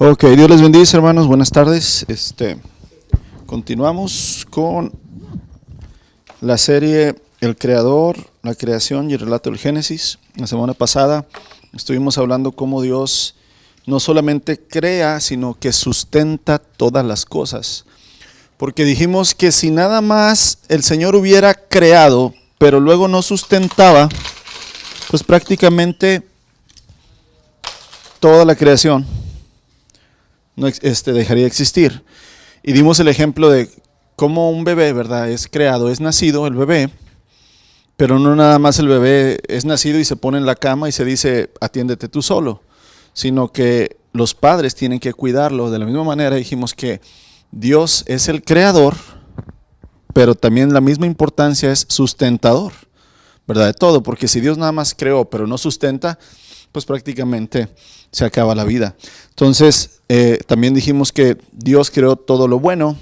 Ok, Dios les bendice, hermanos. Buenas tardes. Continuamos con la serie El Creador, la creación y el relato del Génesis. La semana pasada estuvimos hablando cómo Dios no solamente crea, sino que sustenta todas las cosas. Porque dijimos que si nada más el Señor hubiera creado, pero luego no sustentaba, pues prácticamente toda la creación no dejaría de existir. Y dimos el ejemplo de cómo un bebé, ¿verdad? Es creado, es nacido el bebé, pero no nada más el bebé es nacido y se pone en la cama y se dice, atiéndete tú solo, sino que los padres tienen que cuidarlo. De la misma manera dijimos que Dios es el creador, pero también la misma importancia es sustentador, ¿verdad? De todo, porque si Dios nada más creó, pero no sustenta, pues prácticamente se acaba la vida. Entonces, también dijimos que Dios creó todo lo bueno,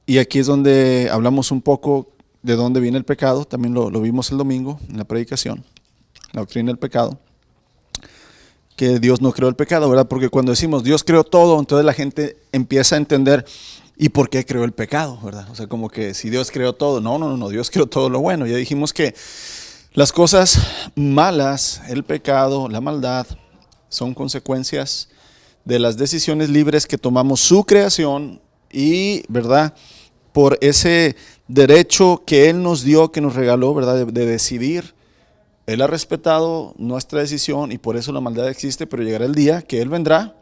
y aquí es donde hablamos un poco de dónde viene el pecado. También lo vimos el domingo en la predicación, la doctrina del pecado, que Dios no creó el pecado, ¿verdad? Porque cuando decimos Dios creó todo, entonces la gente empieza a entender ¿y por qué creó el pecado, verdad? O sea, como que si Dios creó todo, no, Dios creó todo lo bueno. Ya dijimos que las cosas malas, el pecado, la maldad, son consecuencias de las decisiones libres que tomamos su creación y, ¿verdad?, por ese derecho que Él nos dio, que nos regaló, ¿verdad?, de decidir. Él ha respetado nuestra decisión y por eso la maldad existe, pero llegará el día que Él vendrá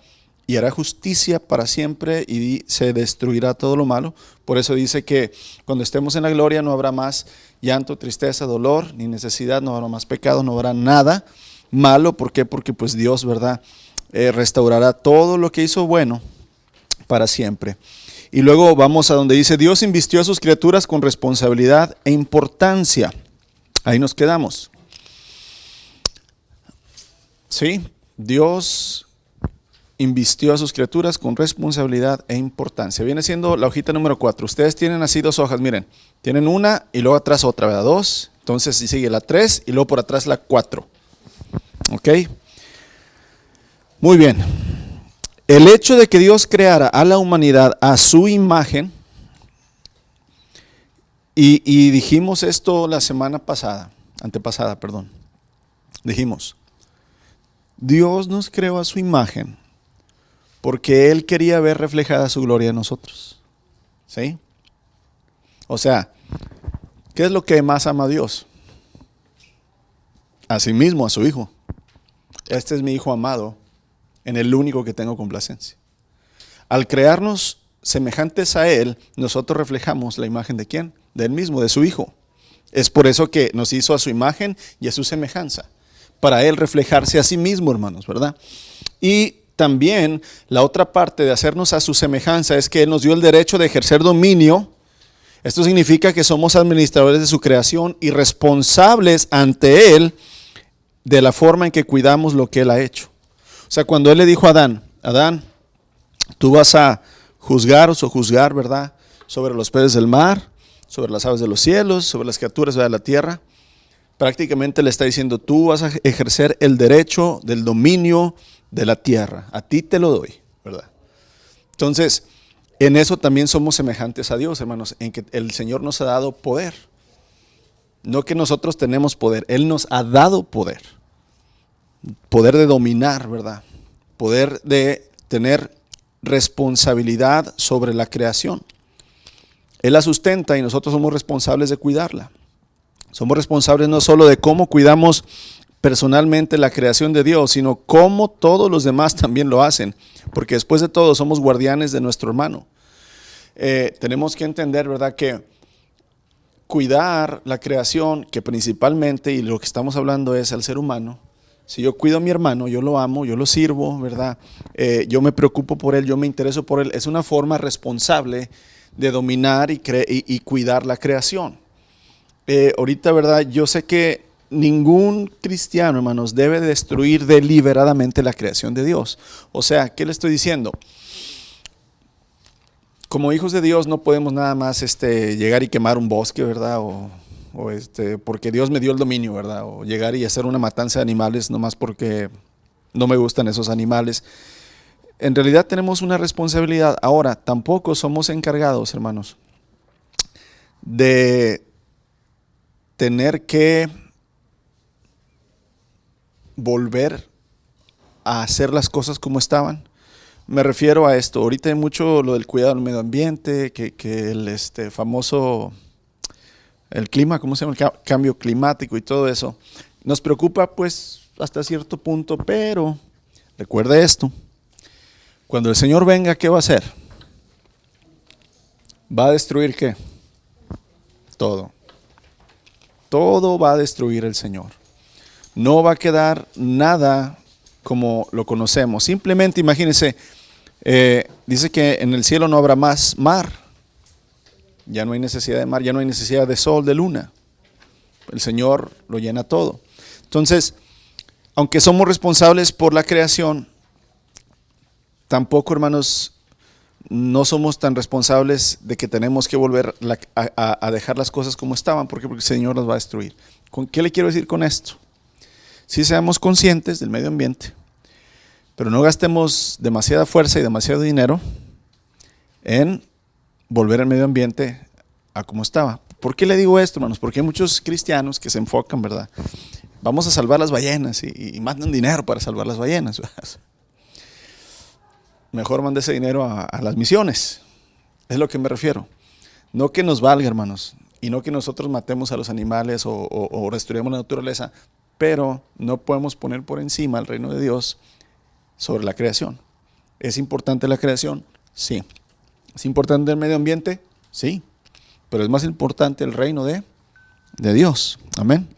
y hará justicia para siempre y se destruirá todo lo malo. Por eso dice que cuando estemos en la gloria no habrá más llanto, tristeza, dolor, ni necesidad, no habrá más pecado, no habrá nada malo. ¿Por qué? Porque pues Dios, ¿verdad?, restaurará todo lo que hizo bueno para siempre. Y luego vamos a donde dice, Dios invistió a sus criaturas con responsabilidad e importancia. Ahí nos quedamos. Sí, Dios invistió a sus criaturas con responsabilidad e importancia. Viene siendo la hojita número 4. Ustedes tienen así dos hojas, miren. Tienen una y luego atrás otra, ¿verdad? 2. Entonces sigue la 3 y luego por atrás la 4. ¿Ok? Muy bien. El hecho de que Dios creara a la humanidad a su imagen, y dijimos esto la semana pasada, antepasada, perdón. Dijimos, Dios nos creó a su imagen porque Él quería ver reflejada su gloria en nosotros. ¿Sí? O sea, ¿qué es lo que más ama a Dios? A sí mismo, a su Hijo. Este es mi Hijo amado, en el único que tengo complacencia. Al crearnos semejantes a Él, nosotros reflejamos la imagen de ¿quién? De Él mismo, de su Hijo. Es por eso que nos hizo a su imagen y a su semejanza, para Él reflejarse a sí mismo, hermanos, ¿verdad? Y también la otra parte de hacernos a su semejanza es que Él nos dio el derecho de ejercer dominio. Esto significa que somos administradores de su creación y responsables ante Él de la forma en que cuidamos lo que Él ha hecho. O sea, cuando Él le dijo a Adán, tú vas a juzgar o sojuzgar, ¿verdad?, sobre los peces del mar, sobre las aves de los cielos, sobre las criaturas de la tierra. Prácticamente le está diciendo, tú vas a ejercer el derecho del dominio de la tierra. A ti te lo doy, ¿verdad? Entonces, en eso también somos semejantes a Dios, hermanos, en que el Señor nos ha dado poder. No que nosotros tenemos poder, Él nos ha dado poder. Poder de dominar, ¿verdad? Poder de tener responsabilidad sobre la creación. Él la sustenta y nosotros somos responsables de cuidarla. Somos responsables no solo de cómo cuidamos personalmente la creación de Dios, sino cómo todos los demás también lo hacen, porque después de todo somos guardianes de nuestro hermano. Tenemos que entender, ¿verdad?, que cuidar la creación, que principalmente, y lo que estamos hablando es al ser humano. Si yo cuido a mi hermano, yo lo amo, yo lo sirvo, ¿verdad? Yo me preocupo por él, yo me intereso por él. Es una forma responsable de dominar y cuidar la creación. Ahorita, ¿verdad? Yo sé que ningún cristiano, hermanos, debe destruir deliberadamente la creación de Dios. O sea, ¿qué le estoy diciendo? Como hijos de Dios no podemos nada más llegar y quemar un bosque, ¿verdad? Porque Dios me dio el dominio, ¿verdad? O llegar y hacer una matanza de animales nomás porque no me gustan esos animales. en realidad tenemos una responsabilidad. Ahora, tampoco somos encargados, hermanos, de tener que volver a hacer las cosas como estaban. Me refiero a esto. Ahorita hay mucho lo del cuidado del medio ambiente, que el famoso, el clima, ¿cómo se llama? El cambio climático y todo eso. Nos preocupa pues hasta cierto punto, pero recuerde esto. Cuando el Señor venga, ¿qué va a hacer? ¿Va a destruir qué? Todo. Todo va a destruir el Señor. No va a quedar nada como lo conocemos. Simplemente imagínense, dice que en el cielo no habrá más mar. Ya no hay necesidad de mar, ya no hay necesidad de sol, de luna. El Señor lo llena todo. Entonces, aunque somos responsables por la creación, tampoco, hermanos, no somos tan responsables de que tenemos que volver a dejar las cosas como estaban. ¿Por qué? Porque el Señor las va a destruir. ¿Qué le quiero decir con esto? Sí seamos conscientes del medio ambiente, pero no gastemos demasiada fuerza y demasiado dinero en volver al medio ambiente a como estaba. ¿Por qué le digo esto, hermanos? Porque hay muchos cristianos que se enfocan, ¿verdad? Vamos a salvar las ballenas y mandan dinero para salvar las ballenas. Mejor mande ese dinero a las misiones. Es lo que me refiero. No que nos valga, hermanos, y no que nosotros matemos a los animales o destruyamos la naturaleza, pero no podemos poner por encima el reino de Dios sobre la creación. ¿Es importante la creación? Sí. ¿Es importante el medio ambiente? Sí. Pero es más importante el reino de Dios. Amén.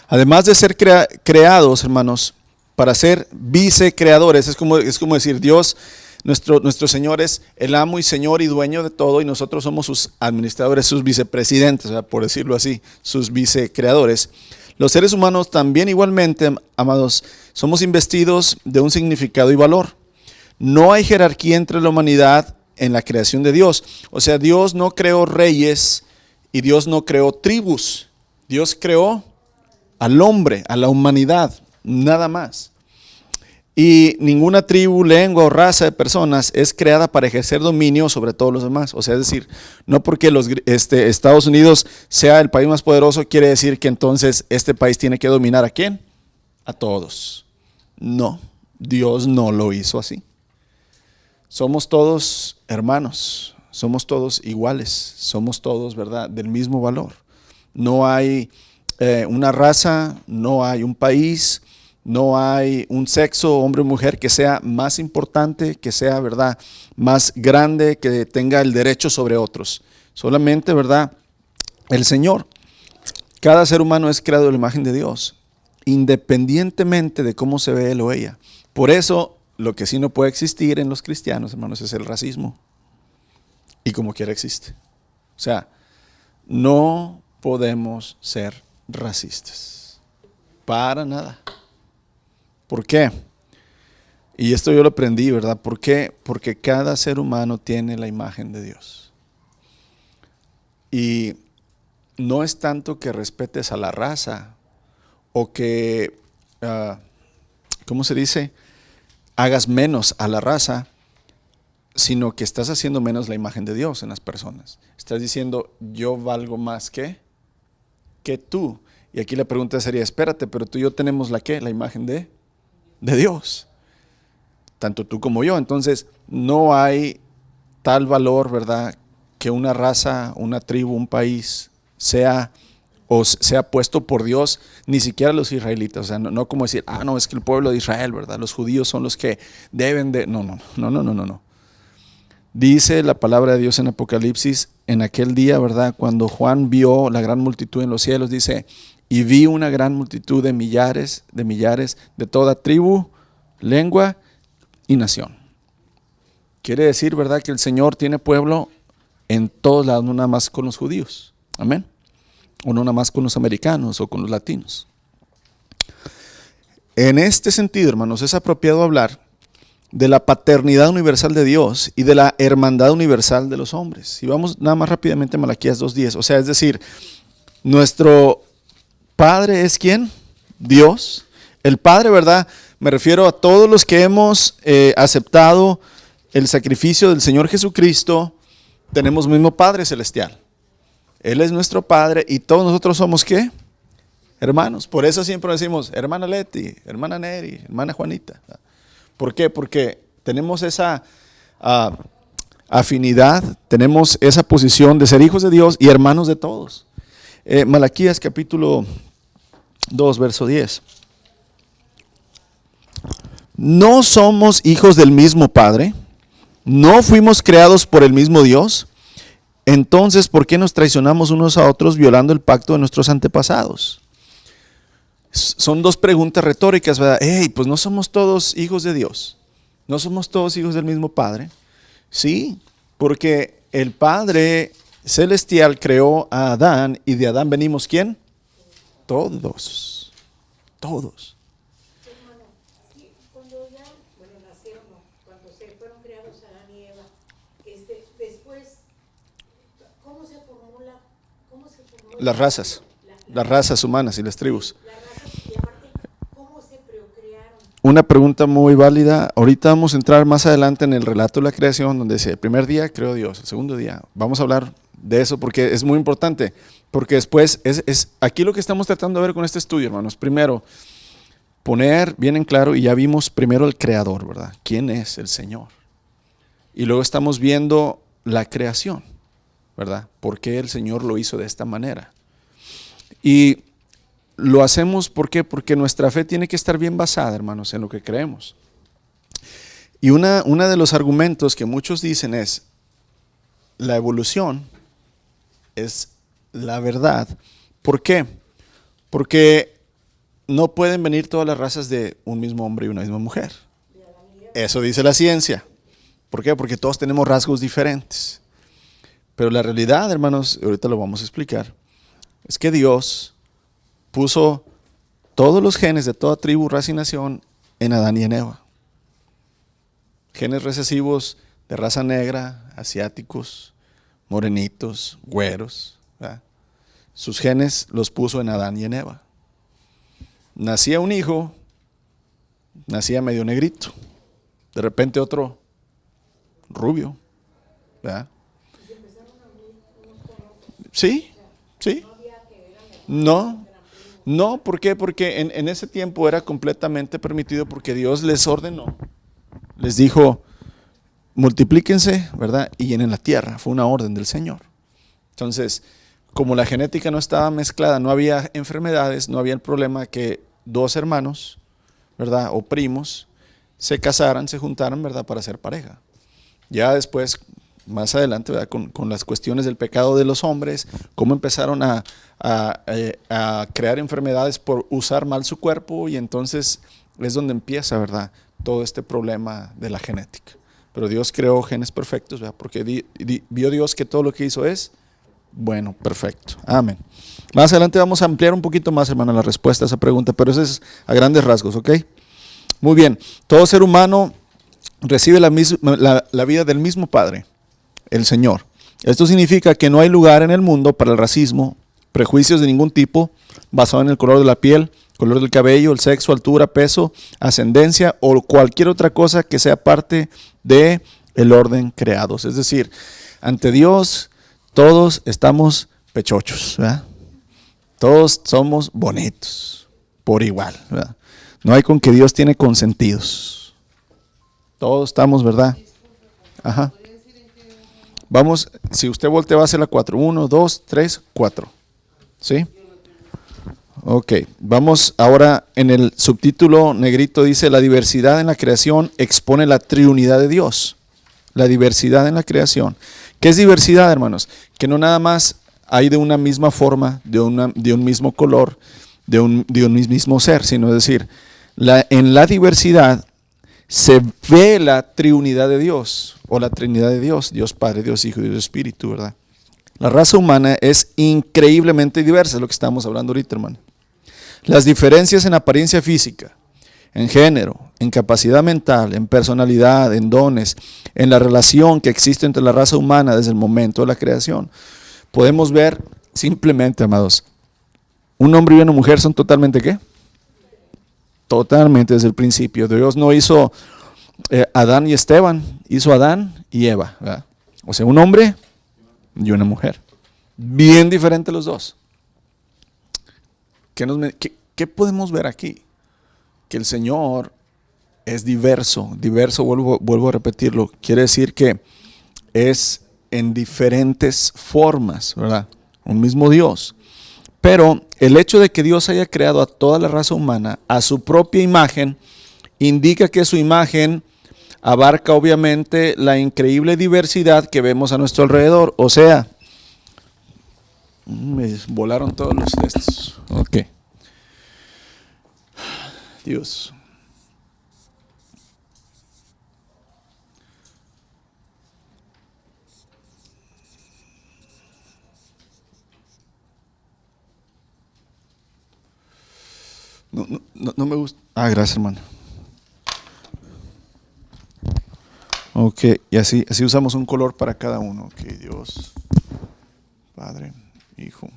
Además de ser creados, hermanos, para ser vicecreadores, es como decir, Dios, nuestro Señor es el amo y Señor y dueño de todo, y nosotros somos sus administradores, sus vicepresidentes, por decirlo así, sus vicecreadores. Los seres humanos también igualmente, amados, somos investidos de un significado y valor. No hay jerarquía entre la humanidad en la creación de Dios. O sea, Dios no creó reyes y Dios no creó tribus. Dios creó al hombre, a la humanidad, nada más. Y ninguna tribu, lengua o raza de personas es creada para ejercer dominio sobre todos los demás. O sea, es decir, no porque Estados Unidos sea el país más poderoso quiere decir que entonces este país tiene que dominar ¿a quién? A todos. No, Dios no lo hizo así. Somos todos hermanos, somos todos iguales, somos todos, ¿verdad?, del mismo valor. No hay una raza, no hay un país, no hay un sexo, hombre o mujer, que sea más importante, que sea, ¿verdad?, más grande, que tenga el derecho sobre otros. Solamente, ¿verdad?, el Señor. Cada ser humano es creado a la imagen de Dios, independientemente de cómo se ve él o ella. Por eso, lo que sí no puede existir en los cristianos, hermanos, es el racismo. Y como quiera existe. O sea, no podemos ser racistas. Para nada. ¿Por qué? Y esto yo lo aprendí, ¿verdad? ¿Por qué? Porque cada ser humano tiene la imagen de Dios. Y no es tanto que respetes a la raza o que, ¿cómo se dice?, hagas menos a la raza, sino que estás haciendo menos la imagen de Dios en las personas. Estás diciendo, yo valgo más que tú. Y aquí la pregunta sería, espérate, pero tú y yo tenemos la imagen de Dios. Tanto tú como yo. Entonces, no hay tal valor, ¿verdad?, que una raza, una tribu, un país sea puesto por Dios, ni siquiera los israelitas. O sea, no como decir, no, es que el pueblo de Israel, ¿verdad?, los judíos son los que deben de... No. Dice la palabra de Dios en Apocalipsis, en aquel día, ¿verdad?, cuando Juan vio la gran multitud en los cielos, dice, y vi una gran multitud de millares de toda tribu, lengua y nación. Quiere decir, ¿verdad?, que el Señor tiene pueblo en todos lados, no nada más con los judíos. Amén. O no nada más con los americanos o con los latinos. En este sentido, hermanos, es apropiado hablar de la paternidad universal de Dios y de la hermandad universal de los hombres. Y vamos nada más rápidamente a Malaquías 2:10. O sea, es decir, nuestro Padre es ¿quién? Dios. El Padre, ¿verdad? Me refiero a todos los que hemos aceptado el sacrificio del Señor Jesucristo. Tenemos mismo Padre Celestial. Él es nuestro Padre y todos nosotros somos ¿qué? Hermanos. Por eso siempre decimos, hermana Leti, hermana Neri, hermana Juanita. ¿Por qué? Porque tenemos esa afinidad, tenemos esa posición de ser hijos de Dios y hermanos de todos. Malaquías capítulo 2, verso 10. ¿No somos hijos del mismo Padre? ¿No fuimos creados por el mismo Dios? Entonces, ¿por qué nos traicionamos unos a otros violando el pacto de nuestros antepasados? Son dos preguntas retóricas, ¿verdad? Pues no somos todos hijos de Dios. No somos todos hijos del mismo Padre. Sí, porque el Padre Celestial creó a Adán y de Adán venimos ¿quién? Todos. Todos. Las razas humanas y las tribus. Una pregunta muy válida. Ahorita vamos a entrar más adelante en el relato de la creación, donde dice, el primer día creó Dios, el segundo día. Vamos a hablar de eso porque es muy importante, porque después es aquí lo que estamos tratando de ver con este estudio, hermanos. Primero, poner bien en claro, y ya vimos primero el creador, ¿verdad? ¿Quién es el Señor? Y luego estamos viendo la creación, ¿verdad? ¿Por qué el Señor lo hizo de esta manera? Y lo hacemos ¿por qué? Porque nuestra fe tiene que estar bien basada, hermanos, en lo que creemos. Y una de los argumentos que muchos dicen es, la evolución es la verdad. ¿Por qué? Porque no pueden venir todas las razas de un mismo hombre y una misma mujer. Eso dice la ciencia. ¿Por qué? Porque todos tenemos rasgos diferentes. Pero la realidad, hermanos, ahorita lo vamos a explicar, es que Dios puso todos los genes de toda tribu, raza y nación en Adán y en Eva. Genes recesivos de raza negra, asiáticos, morenitos, güeros, ¿verdad? Sus genes los puso en Adán y en Eva. Nacía un hijo, nacía medio negrito, de repente otro rubio, ¿verdad? Sí, sí. No, ¿por qué? Porque en ese tiempo era completamente permitido porque Dios les ordenó, les dijo, multiplíquense, ¿verdad? Y llenen la tierra, fue una orden del Señor. Entonces, como la genética no estaba mezclada, no había enfermedades, no había el problema que dos hermanos, ¿verdad? O primos, se casaran, se juntaran, ¿verdad? Para ser pareja. Ya después, más adelante, ¿verdad? Con las cuestiones del pecado de los hombres, cómo empezaron a crear enfermedades por usar mal su cuerpo, y entonces es donde empieza, ¿verdad? Todo este problema de la genética. Pero Dios creó genes perfectos, ¿verdad? Porque vio Dios que todo lo que hizo es bueno, perfecto. Amén. Más adelante vamos a ampliar un poquito más, hermano, la respuesta a esa pregunta, pero eso es a grandes rasgos, ¿ok? Muy bien. Todo ser humano recibe la vida del mismo Padre, el Señor. Esto significa que no hay lugar en el mundo para el racismo, prejuicios de ningún tipo, basado en el color de la piel, color del cabello, el sexo, altura, peso, ascendencia o cualquier otra cosa que sea parte de el orden creados. Es decir, ante Dios todos estamos pechochos, ¿verdad? Todos somos bonitos, por igual, ¿verdad? No hay con que Dios tiene consentidos. Todos estamos, ¿verdad? Ajá. Vamos, si usted voltea va a hacer la 4. 1, 2, 3, 4. ¿Sí? Ok, vamos ahora en el subtítulo negrito, dice la diversidad en la creación expone la triunidad de Dios. La diversidad en la creación. ¿Qué es diversidad, hermanos? Que no nada más hay de una misma forma, de un mismo color, de un mismo ser, sino es decir, en la diversidad se ve la triunidad de Dios, o la Trinidad de Dios, Dios Padre, Dios Hijo y Dios Espíritu, ¿verdad? La raza humana es increíblemente diversa, es lo que estamos hablando ahorita, hermano. Las diferencias en apariencia física, en género, en capacidad mental, en personalidad, en dones, en la relación que existe entre la raza humana desde el momento de la creación. Podemos ver simplemente, amados, un hombre y una mujer son totalmente ¿qué? Totalmente desde el principio. Dios no hizo Adán y Esteban, hizo Adán y Eva, ¿verdad? O sea, un hombre y una mujer. Bien diferentes los dos. ¿Qué podemos ver aquí? Que el Señor es diverso. Diverso, vuelvo a repetirlo. Quiere decir que es en diferentes formas, ¿verdad? Un mismo Dios. Pero el hecho de que Dios haya creado a toda la raza humana a su propia imagen, indica que su imagen abarca obviamente la increíble diversidad que vemos a nuestro alrededor. O sea, me volaron todos los textos. Ok. Dios. No me gusta. Ah, gracias, hermano. Ok, y así usamos un color para cada uno. Ok, Dios, Padre, Hijo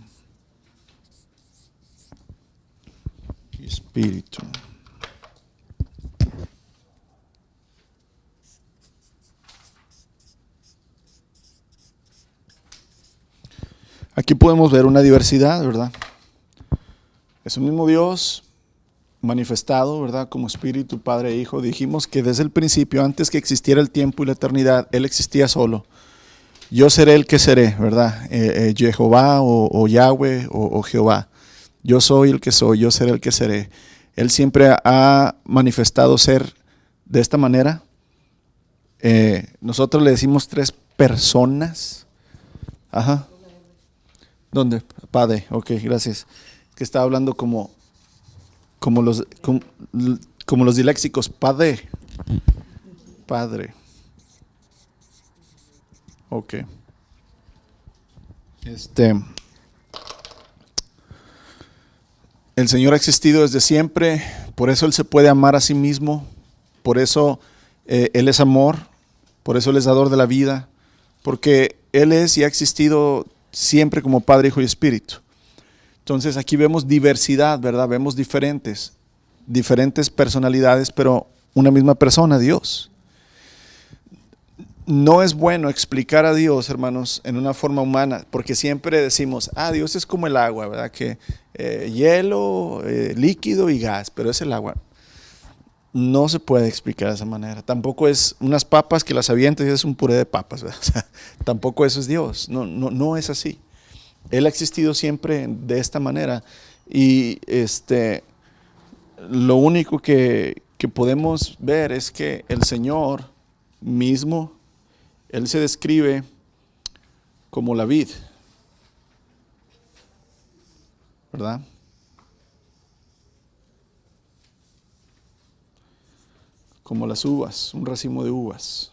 y Espíritu. Aquí podemos ver una diversidad, ¿verdad? Es un mismo Dios manifestado, ¿verdad? Como Espíritu, Padre e Hijo. Dijimos que desde el principio, antes que existiera el tiempo y la eternidad, Él existía solo. Yo seré el que seré, ¿verdad? Jehová o Yahweh o Jehová. Yo soy el que soy, yo seré el que seré. Él siempre ha manifestado ser de esta manera. Nosotros le decimos tres personas. Ajá. ¿Dónde? Padre, ok, gracias. Que estaba hablando como los diléxicos. Padre. Ok. El Señor ha existido desde siempre, por eso Él se puede amar a sí mismo, por eso Él es amor, por eso Él es dador de la vida, porque Él es y ha existido siempre como Padre, Hijo y Espíritu. Entonces aquí vemos diversidad, ¿verdad? Vemos diferentes personalidades, pero una misma persona, Dios. No es bueno explicar a Dios, hermanos, en una forma humana, porque siempre decimos, Dios es como el agua, ¿verdad? Que hielo, líquido y gas, pero es el agua. No se puede explicar de esa manera. Tampoco es unas papas que las avientas y es un puré de papas, ¿verdad? O sea, tampoco eso es Dios. No es así. Él ha existido siempre de esta manera y lo único que podemos ver es que el Señor mismo, Él se describe como la vid, ¿verdad? Como las uvas, un racimo de uvas.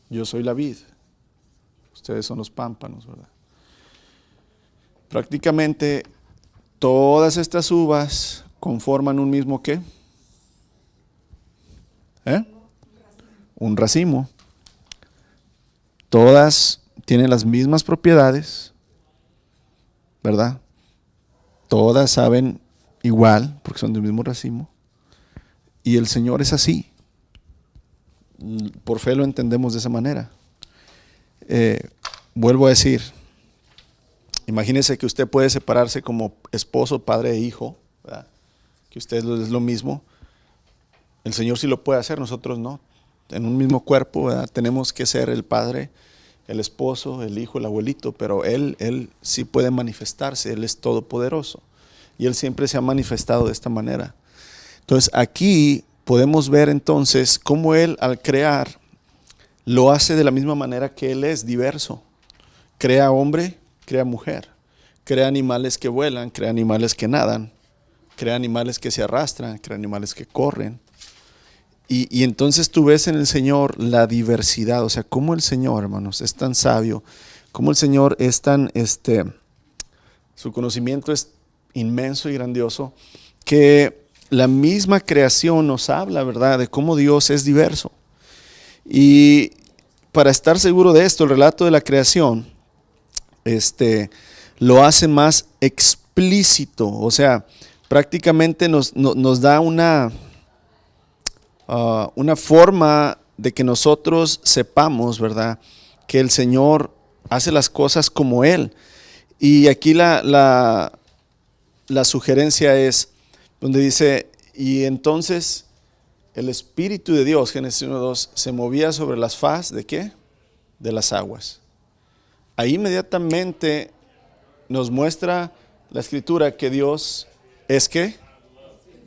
Yo soy la vid, ustedes son los pámpanos, ¿verdad? Prácticamente todas estas uvas conforman un mismo ¿qué? Un racimo. Todas tienen las mismas propiedades, ¿verdad? Todas saben igual porque son del mismo racimo. Y el Señor es así. Por fe lo entendemos de esa manera. Vuelvo a decir, imagínese que usted puede separarse como esposo, padre e hijo, ¿verdad? Que usted es lo mismo. El Señor sí lo puede hacer, nosotros no. En un mismo cuerpo, ¿verdad? Tenemos que ser el padre, el esposo, el hijo, el abuelito, pero Él sí puede manifestarse, Él es todopoderoso. Y Él siempre se ha manifestado de esta manera. Entonces aquí podemos ver entonces cómo Él al crear lo hace de la misma manera que Él es diverso. Crea hombre, crea mujer, crea animales que vuelan, crea animales que nadan, crea animales que se arrastran, crea animales que corren. Y entonces tú ves en el Señor la diversidad, o sea, cómo el Señor, hermanos, es tan sabio, cómo el Señor es tan, su conocimiento es inmenso y grandioso, que la misma creación nos habla, ¿verdad?, de cómo Dios es diverso. Y para estar seguro de esto, el relato de la creación, lo hace más explícito, o sea, prácticamente nos da una forma de que nosotros sepamos, ¿verdad?, que el Señor hace las cosas como Él. Y aquí la sugerencia es donde dice, y entonces el Espíritu de Dios, Génesis 1:2, se movía sobre las faz ¿de qué? De las aguas. Ahí inmediatamente nos muestra la Escritura que Dios es ¿qué?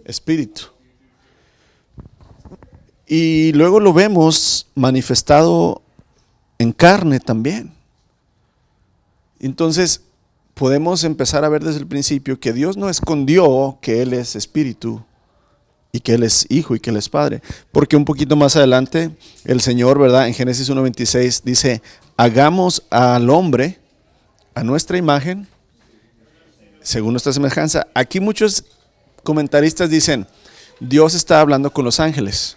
Espíritu. Y luego lo vemos manifestado en carne también. Entonces podemos empezar a ver desde el principio que Dios no escondió que Él es Espíritu y que Él es Hijo y que Él es Padre. Porque un poquito más adelante el Señor, ¿verdad?, en Génesis 1:26 dice, hagamos al hombre a nuestra imagen, según nuestra semejanza. Aquí muchos comentaristas dicen, Dios está hablando con los ángeles,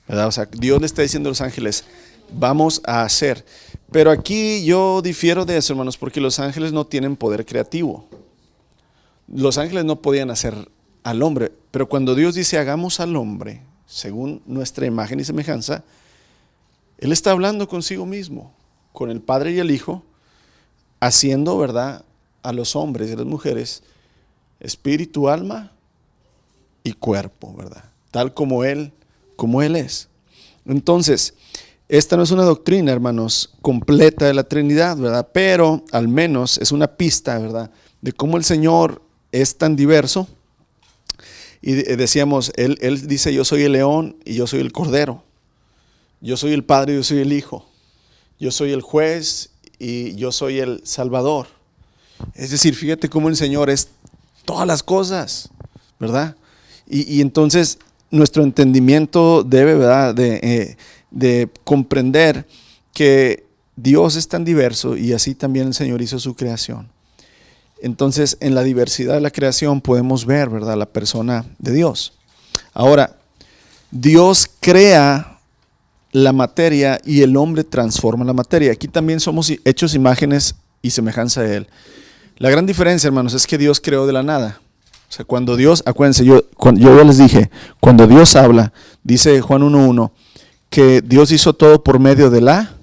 ¿verdad? O sea, Dios le está diciendo a los ángeles, vamos a hacer. Pero aquí yo difiero de eso, hermanos, porque los ángeles no tienen poder creativo. Los ángeles no podían hacer al hombre, pero cuando Dios dice hagamos al hombre según nuestra imagen y semejanza, Él está hablando consigo mismo, con el Padre y el Hijo, haciendo, ¿verdad?, a los hombres y a las mujeres espíritu, alma y cuerpo, ¿verdad?, tal como Él es. Entonces, esta no es una doctrina, hermanos, completa de la Trinidad, ¿verdad? Pero al menos es una pista, ¿verdad?, de cómo el Señor es tan diverso. Y decíamos, él dice, yo soy el león y yo soy el cordero. Yo soy el Padre y yo soy el Hijo. Yo soy el juez y yo soy el Salvador. Es decir, fíjate cómo el Señor es todas las cosas, ¿verdad? Y entonces nuestro entendimiento debe, ¿verdad?, de comprender que Dios es tan diverso y así también el Señor hizo su creación. Entonces, en la diversidad de la creación podemos ver, ¿verdad?, la persona de Dios. Ahora, Dios crea la materia y el hombre transforma la materia. Aquí también somos hechos imágenes y semejanza de Él. La gran diferencia, hermanos, es que Dios creó de la nada. O sea, cuando Dios, acuérdense, yo ya les dije, cuando Dios habla, dice Juan 1:1, que Dios hizo todo por medio de la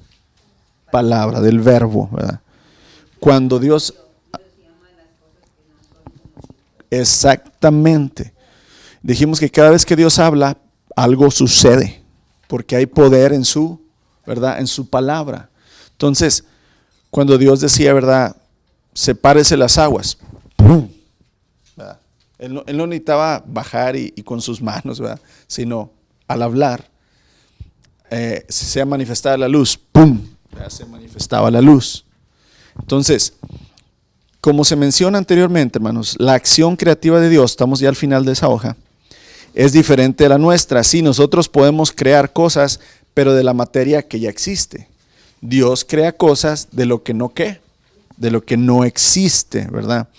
palabra, del verbo, ¿verdad? Cuando Dios... Exactamente. Dijimos que cada vez que Dios habla, algo sucede, porque hay poder en su, ¿verdad?, en su palabra. Entonces, cuando Dios decía, ¿verdad?, sepárese las aguas, ¡pum!, ¿verdad? Él no necesitaba bajar y con sus manos, ¿verdad?, sino al hablar, se manifestaba la luz, ¡pum!, ¿verdad?, se manifestaba la luz. Entonces, como se menciona anteriormente, hermanos, la acción creativa de Dios, estamos ya al final de esa hoja, es diferente de la nuestra. Sí, nosotros podemos crear cosas, pero de la materia que ya existe. Dios crea cosas de lo que no existe, ¿verdad?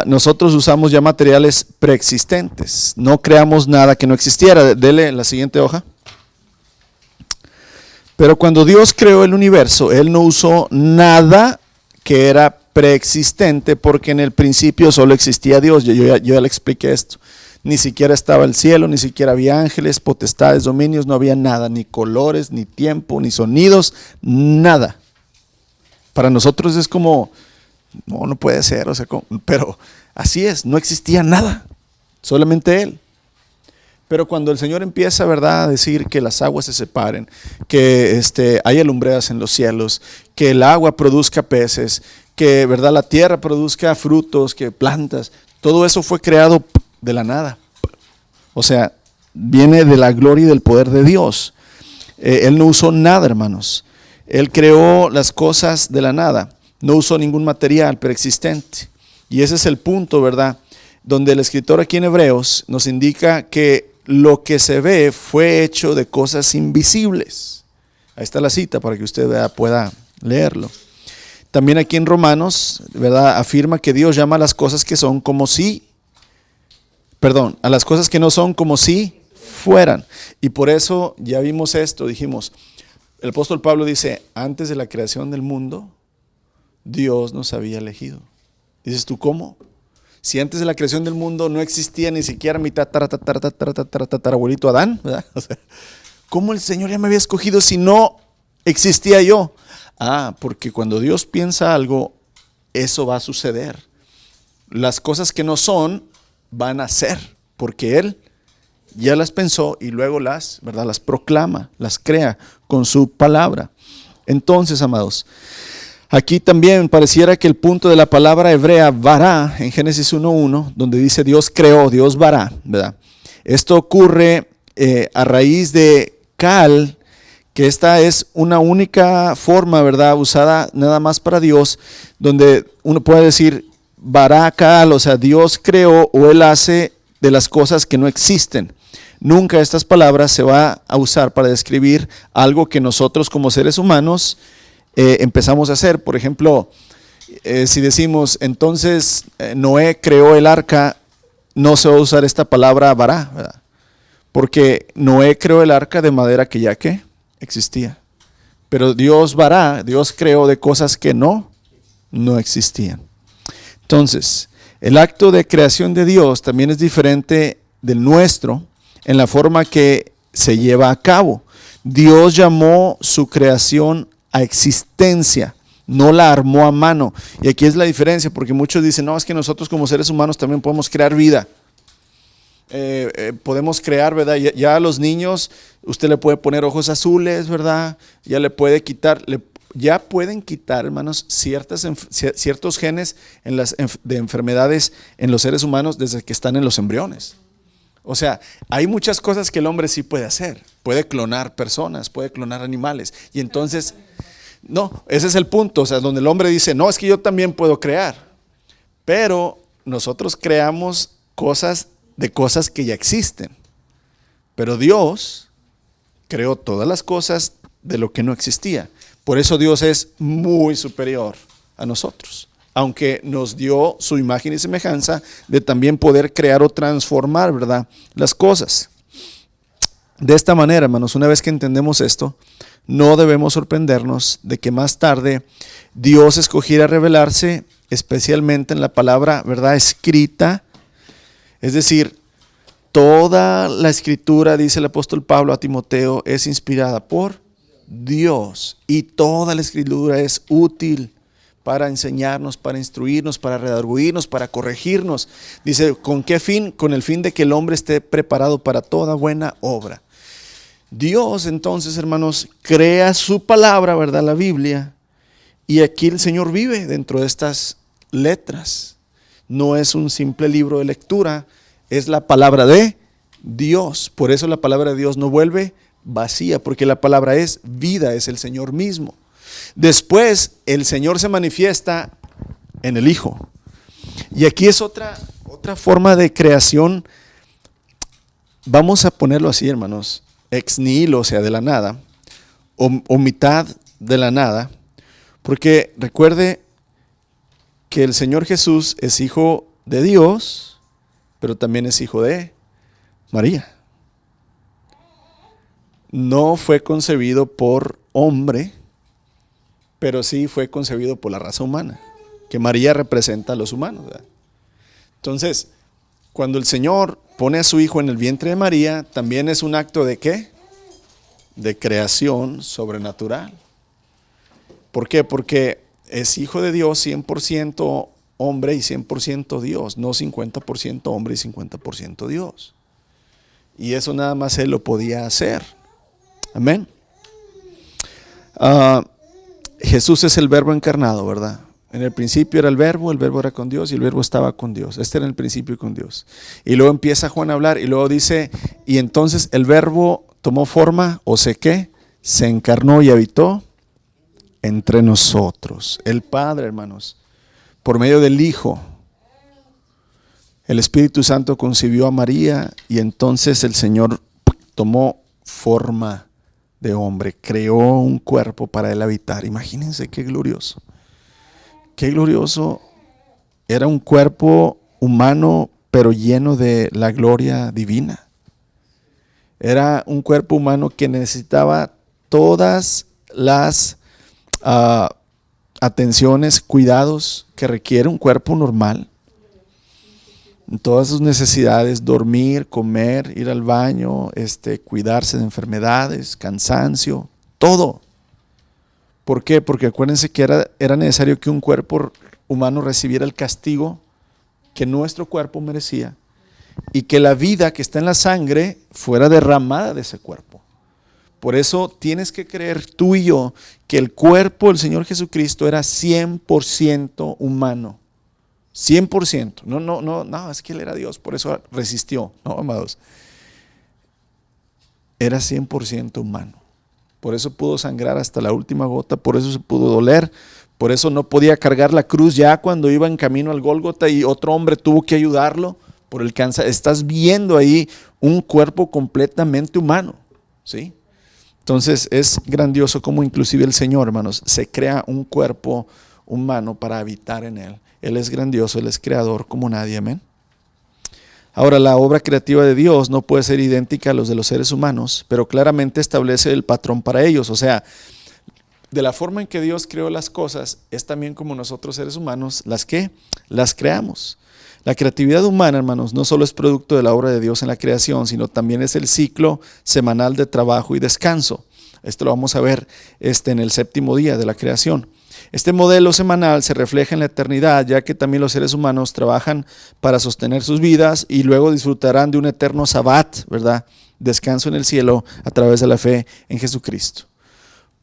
Nosotros usamos ya materiales preexistentes, no creamos nada que no existiera. Dele la siguiente hoja. Pero cuando Dios creó el universo, Él no usó nada que era preexistente, porque en el principio solo existía Dios. Yo ya le expliqué esto. Ni siquiera estaba el cielo, ni siquiera había ángeles, potestades, dominios, no había nada, ni colores, ni tiempo, ni sonidos, nada. Para nosotros es como, no puede ser, o sea, pero así es, no existía nada, solamente Él. Pero cuando el Señor empieza, ¿verdad?, a decir que las aguas se separen, que haya lumbreras en los cielos, que el agua produzca peces, que, ¿verdad?, la tierra produzca frutos, que plantas, todo eso fue creado de la nada. O sea, viene de la gloria y del poder de Dios. Él no usó nada, hermanos. Él creó las cosas de la nada. No usó ningún material preexistente. Y ese es el punto, ¿verdad?, donde el escritor aquí en Hebreos nos indica que lo que se ve fue hecho de cosas invisibles. Ahí está la cita para que usted pueda leerlo. También aquí en Romanos, ¿verdad?, afirma que Dios llama a las cosas que son como si, a las cosas que no son como si fueran. Y por eso ya vimos esto, dijimos, el apóstol Pablo dice, antes de la creación del mundo, Dios nos había elegido. Dices tú, ¿cómo? Si antes de la creación del mundo no existía ni siquiera mi tatarabuelito Adán, ¿verdad? O sea, ¿cómo el Señor ya me había escogido si no existía yo? Porque cuando Dios piensa algo, eso va a suceder. Las cosas que no son van a ser, porque Él ya las pensó y luego las proclama, las crea con su palabra. Entonces, amados, aquí también pareciera que el punto de la palabra hebrea vará en Génesis 1:1, donde dice Dios creó, Dios vará, ¿verdad? Esto ocurre a raíz de cal, que esta es una única forma, ¿verdad?, usada nada más para Dios, donde uno puede decir vará cal, o sea, Dios creó o Él hace de las cosas que no existen. Nunca estas palabras se va a usar para describir algo que nosotros como seres humanos empezamos a hacer. Por ejemplo, si decimos, entonces Noé creó el arca, no se va a usar esta palabra vará, ¿verdad? Porque Noé creó el arca de madera que ya que existía. Pero Dios vará, Dios creó de cosas que no existían. Entonces, el acto de creación de Dios también es diferente del nuestro en la forma que se lleva a cabo. Dios llamó su creación a existencia, no la armó a mano. Y aquí es la diferencia, porque muchos dicen, no, es que nosotros como seres humanos también podemos crear vida. Podemos crear, ¿verdad? Ya a los niños usted le puede poner ojos azules, ¿verdad? Ya le puede quitar, ya pueden quitar, hermanos, ciertos genes de enfermedades en los seres humanos desde que están en los embriones. O sea, hay muchas cosas que el hombre sí puede hacer. Puede clonar personas, puede clonar animales. Y entonces, no, ese es el punto. O sea, donde el hombre dice, no, es que yo también puedo crear. Pero nosotros creamos cosas de cosas que ya existen. Pero Dios creó todas las cosas de lo que no existía. Por eso Dios es muy superior a nosotros, aunque nos dio su imagen y semejanza de también poder crear o transformar, ¿verdad?, las cosas. De esta manera, hermanos, una vez que entendemos esto, no debemos sorprendernos de que más tarde Dios escogiera revelarse especialmente en la palabra, ¿verdad?, escrita. Es decir, toda la escritura, dice el apóstol Pablo a Timoteo, es inspirada por Dios, y toda la escritura es útil para enseñarnos, para instruirnos, para redarguirnos, para corregirnos. Dice, ¿con qué fin? Con el fin de que el hombre esté preparado para toda buena obra. Dios, entonces, hermanos, crea su palabra, ¿verdad?, la Biblia, y aquí el Señor vive dentro de estas letras. No es un simple libro de lectura, es la palabra de Dios. Por eso la palabra de Dios no vuelve vacía, porque la palabra es vida, es el Señor mismo. Después el Señor se manifiesta en el Hijo. Y aquí es otra forma de creación. Vamos a ponerlo así, hermanos, ex nihilo, o sea, de la nada, o mitad de la nada, porque recuerde que el Señor Jesús es hijo de Dios, pero también es hijo de María. No fue concebido por hombre, pero sí fue concebido por la raza humana, que María representa a los humanos, ¿verdad? Entonces, cuando el Señor pone a su hijo en el vientre de María, también es un acto de ¿qué? De creación sobrenatural. ¿Por qué? Porque es hijo de Dios 100% hombre y 100% Dios, no 50% hombre y 50% Dios. Y eso nada más Él lo podía hacer. Amén. Jesús es el verbo encarnado, ¿verdad? En el principio era el verbo era con Dios y el verbo estaba con Dios. Este era en el principio con Dios. Y luego empieza Juan a hablar y luego dice, y entonces el verbo tomó forma, o sé qué, se encarnó y habitó entre nosotros. El Padre, hermanos, por medio del Hijo, el Espíritu Santo concibió a María y entonces el Señor tomó forma de hombre, creó un cuerpo para Él habitar. Imagínense qué glorioso. Qué glorioso. Era un cuerpo humano, pero lleno de la gloria divina. Era un cuerpo humano que necesitaba todas las atenciones, cuidados que requiere un cuerpo normal. todas sus necesidades, dormir, comer, ir al baño, cuidarse de enfermedades, cansancio, todo. ¿Por qué? Porque acuérdense que era necesario que un cuerpo humano recibiera el castigo que nuestro cuerpo merecía y que la vida que está en la sangre fuera derramada de ese cuerpo. Por eso tienes que creer tú y yo que el cuerpo del Señor Jesucristo era 100% humano. 100%. No, es que Él era Dios, por eso resistió. No, amados. Era 100% humano. Por eso pudo sangrar hasta la última gota, por eso se pudo doler, por eso no podía cargar la cruz ya cuando iba en camino al Gólgota y otro hombre tuvo que ayudarlo por el cáncer. Estás viendo ahí un cuerpo completamente humano, ¿sí? Entonces es grandioso como inclusive el Señor, hermanos, se crea un cuerpo humano para habitar en Él. Él es grandioso, Él es creador como nadie, amén. Ahora, la obra creativa de Dios no puede ser idéntica a los de los seres humanos, pero claramente establece el patrón para ellos. O sea, de la forma en que Dios creó las cosas, es también como nosotros seres humanos las creamos. La creatividad humana, hermanos, no solo es producto de la obra de Dios en la creación, sino también es el ciclo semanal de trabajo y descanso. Esto lo vamos a ver en el séptimo día de la creación. Este modelo semanal se refleja en la eternidad, ya que también los seres humanos trabajan para sostener sus vidas y luego disfrutarán de un eterno sabbat, ¿verdad? Descanso en el cielo a través de la fe en Jesucristo.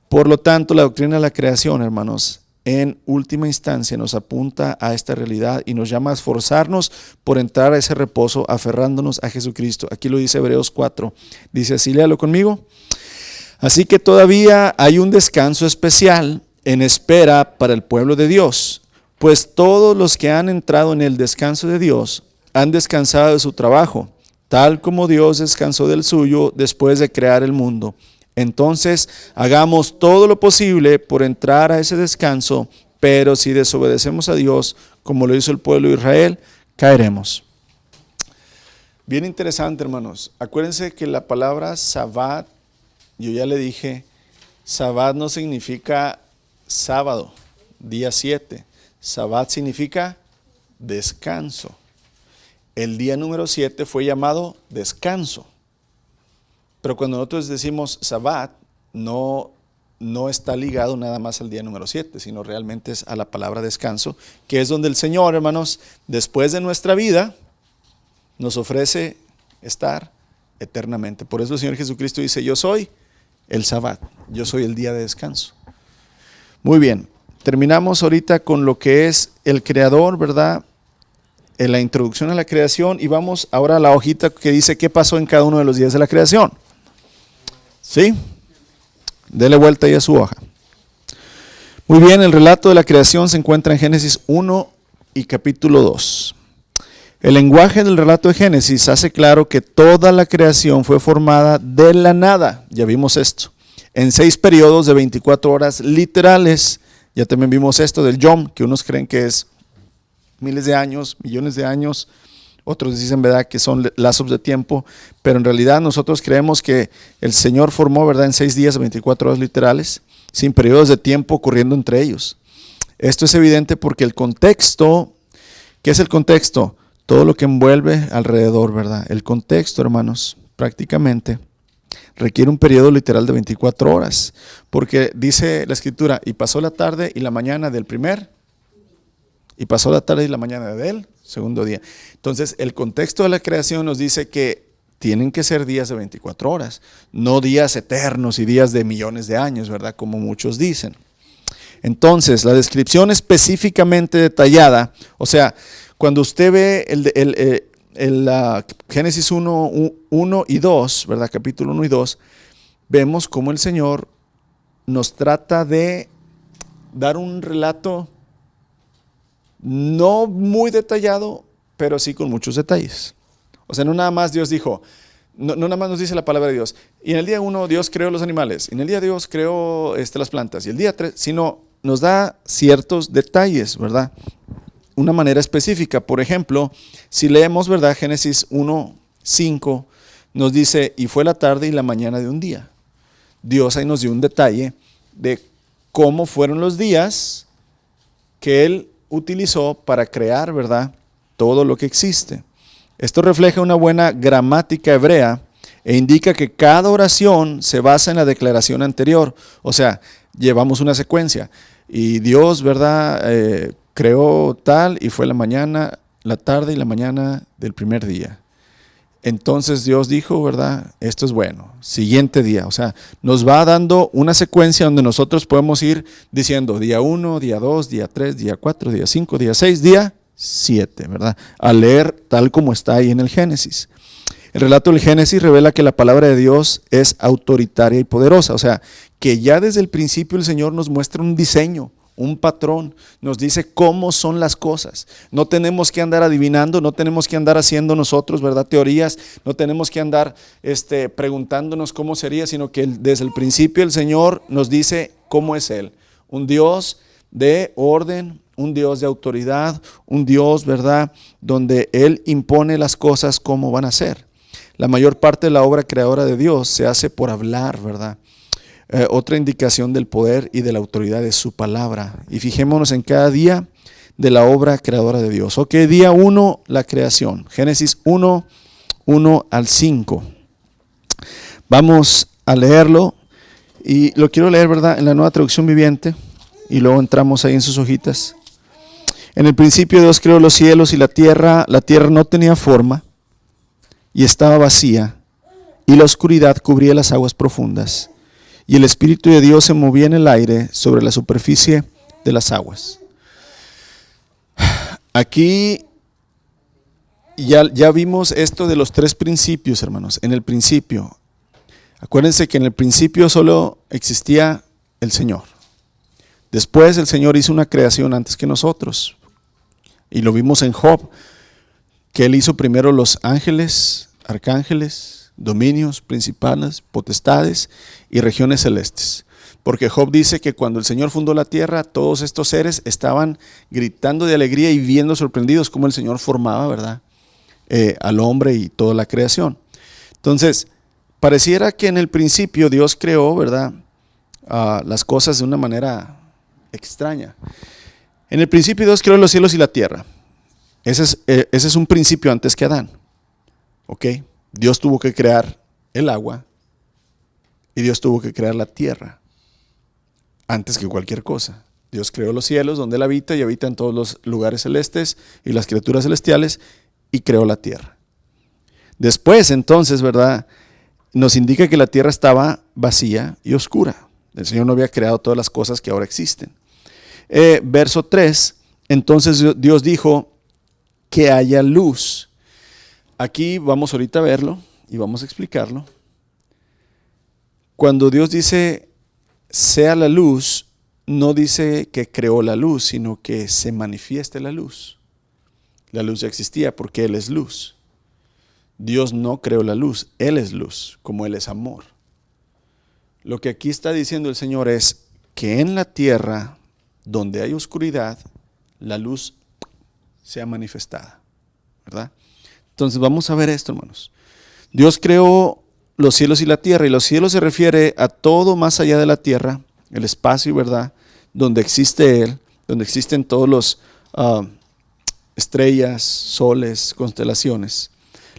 Por lo tanto, la doctrina de la creación, hermanos, en última instancia nos apunta a esta realidad y nos llama a esforzarnos por entrar a ese reposo aferrándonos a Jesucristo. Aquí lo dice Hebreos 4. Dice así, léalo conmigo. Así que todavía hay un descanso especial en espera para el pueblo de Dios, pues todos los que han entrado en el descanso de Dios han descansado de su trabajo, tal como Dios descansó del suyo después de crear el mundo. Entonces, hagamos todo lo posible por entrar a ese descanso, pero si desobedecemos a Dios, como lo hizo el pueblo de Israel, caeremos. Bien interesante, hermanos. Acuérdense que la palabra Sabbat, yo ya le dije, Sabbat no significa sábado, día 7. Sabbat significa descanso. El día número 7 fue llamado descanso. Pero cuando nosotros decimos Sabbat, no está ligado nada más al día número 7, sino realmente es a la palabra descanso, que es donde el Señor, hermanos, después de nuestra vida, nos ofrece estar eternamente. Por eso el Señor Jesucristo dice, yo soy el Sabbat, yo soy el día de descanso. Muy bien, terminamos ahorita con lo que es el creador, ¿verdad? En la introducción a la creación y vamos ahora a la hojita que dice qué pasó en cada uno de los días de la creación. ¿Sí? Dele vuelta ahí a su hoja. Muy bien, el relato de la creación se encuentra en Génesis 1 y capítulo 2. El lenguaje del relato de Génesis hace claro que toda la creación fue formada de la nada, ya vimos esto, en 6 periodos de 24 horas literales. Ya también vimos esto del Yom, que unos creen que es miles de años, millones de años, otros dicen, ¿verdad?, que son lapsos de tiempo, pero en realidad nosotros creemos que el Señor formó, ¿verdad?, en 6 días, 24 horas literales, sin periodos de tiempo ocurriendo entre ellos. Esto es evidente porque el contexto, ¿qué es el contexto? Todo lo que envuelve alrededor, ¿verdad? El contexto, hermanos, prácticamente requiere un periodo literal de 24 horas, porque dice la Escritura, y pasó la tarde y la mañana del primer, y pasó la tarde y la mañana del segundo día. Entonces, el contexto de la creación nos dice que tienen que ser días de 24 horas, no días eternos y días de millones de años, ¿verdad? Como muchos dicen. Entonces, la descripción específicamente detallada, o sea, cuando usted ve Génesis 1 y 2, ¿verdad? Capítulo 1 y 2, vemos cómo el Señor nos trata de dar un relato no muy detallado, pero sí con muchos detalles. O sea, no nada más Dios dijo, no nada más nos dice la palabra de Dios, y en el día 1 Dios creó los animales, y en el día 2 creó las plantas, y el día 3, sino nos da ciertos detalles, ¿verdad? Una manera específica. Por ejemplo, si leemos, ¿verdad?, Génesis 1:5, nos dice, y fue la tarde y la mañana de un día. Dios ahí nos dio un detalle de cómo fueron los días que Él utilizó para crear, ¿verdad?, todo lo que existe. Esto refleja una buena gramática hebrea e indica que cada oración se basa en la declaración anterior. O sea, llevamos una secuencia. Y Dios, ¿verdad? Creó tal y fue la mañana, la tarde y la mañana del primer día. Entonces Dios dijo, ¿verdad? Esto es bueno. Siguiente día. O sea, nos va dando una secuencia donde nosotros podemos ir diciendo día 1, día 2, día 3, día 4, día 5, día 6, día 7, ¿verdad? A leer tal como está ahí en el Génesis. El relato del Génesis revela que la palabra de Dios es autoritaria y poderosa. O sea, que ya desde el principio el Señor nos muestra un diseño, un patrón, nos dice cómo son las cosas. No tenemos que andar adivinando, no tenemos que andar haciendo nosotros, ¿verdad? Teorías, no tenemos que andar preguntándonos cómo sería, sino que desde el principio el Señor nos dice cómo es Él. Un Dios de orden, un Dios de autoridad, un Dios, ¿verdad? Donde Él impone las cosas como van a ser. La mayor parte de la obra creadora de Dios se hace por hablar, ¿verdad? Otra indicación del poder y de la autoridad es su palabra. Y fijémonos en cada día de la obra creadora de Dios. Ok, día 1, la creación. Génesis 1, 1 al 5. Vamos a leerlo y lo quiero leer, ¿verdad? En la Nueva Traducción Viviente y luego entramos ahí en sus hojitas. En el principio Dios creó los cielos y la tierra no tenía forma y estaba vacía y la oscuridad cubría las aguas profundas. Y el Espíritu de Dios se movía en el aire sobre la superficie de las aguas. Aquí ya vimos esto de los tres principios, hermanos. En el principio, acuérdense que en el principio solo existía el Señor. Después el Señor hizo una creación antes que nosotros. Y lo vimos en Job, que Él hizo primero los ángeles, arcángeles, dominios, principales, potestades y regiones celestes. Porque Job dice que cuando el Señor fundó la tierra, todos estos seres estaban gritando de alegría y viendo sorprendidos cómo el Señor formaba, ¿verdad? Al hombre y toda la creación. Entonces, pareciera que en el principio Dios creó, ¿verdad? Las cosas de una manera extraña. En el principio Dios creó los cielos y la tierra. Ese es un principio antes que Adán. ¿Ok? Dios tuvo que crear el agua y Dios tuvo que crear la tierra antes que cualquier cosa. Dios creó los cielos donde Él habita y habita en todos los lugares celestes y las criaturas celestiales y creó la tierra. Después entonces, ¿verdad? Nos indica que la tierra estaba vacía y oscura. El Señor no había creado todas las cosas que ahora existen. Verso 3, entonces Dios dijo que haya luz. Aquí vamos ahorita a verlo y vamos a explicarlo. Cuando Dios dice sea la luz, no dice que creó la luz, sino que se manifieste la luz. La luz ya existía porque Él es luz. Dios no creó la luz, Él es luz, como Él es amor. Lo que aquí está diciendo el Señor es que en la tierra, donde hay oscuridad, la luz sea manifestada, ¿verdad? Entonces vamos a ver esto, hermanos. Dios creó los cielos y la tierra, y los cielos se refiere a todo más allá de la tierra, el espacio, ¿verdad? Donde existe Él, donde existen todos los estrellas, soles, constelaciones.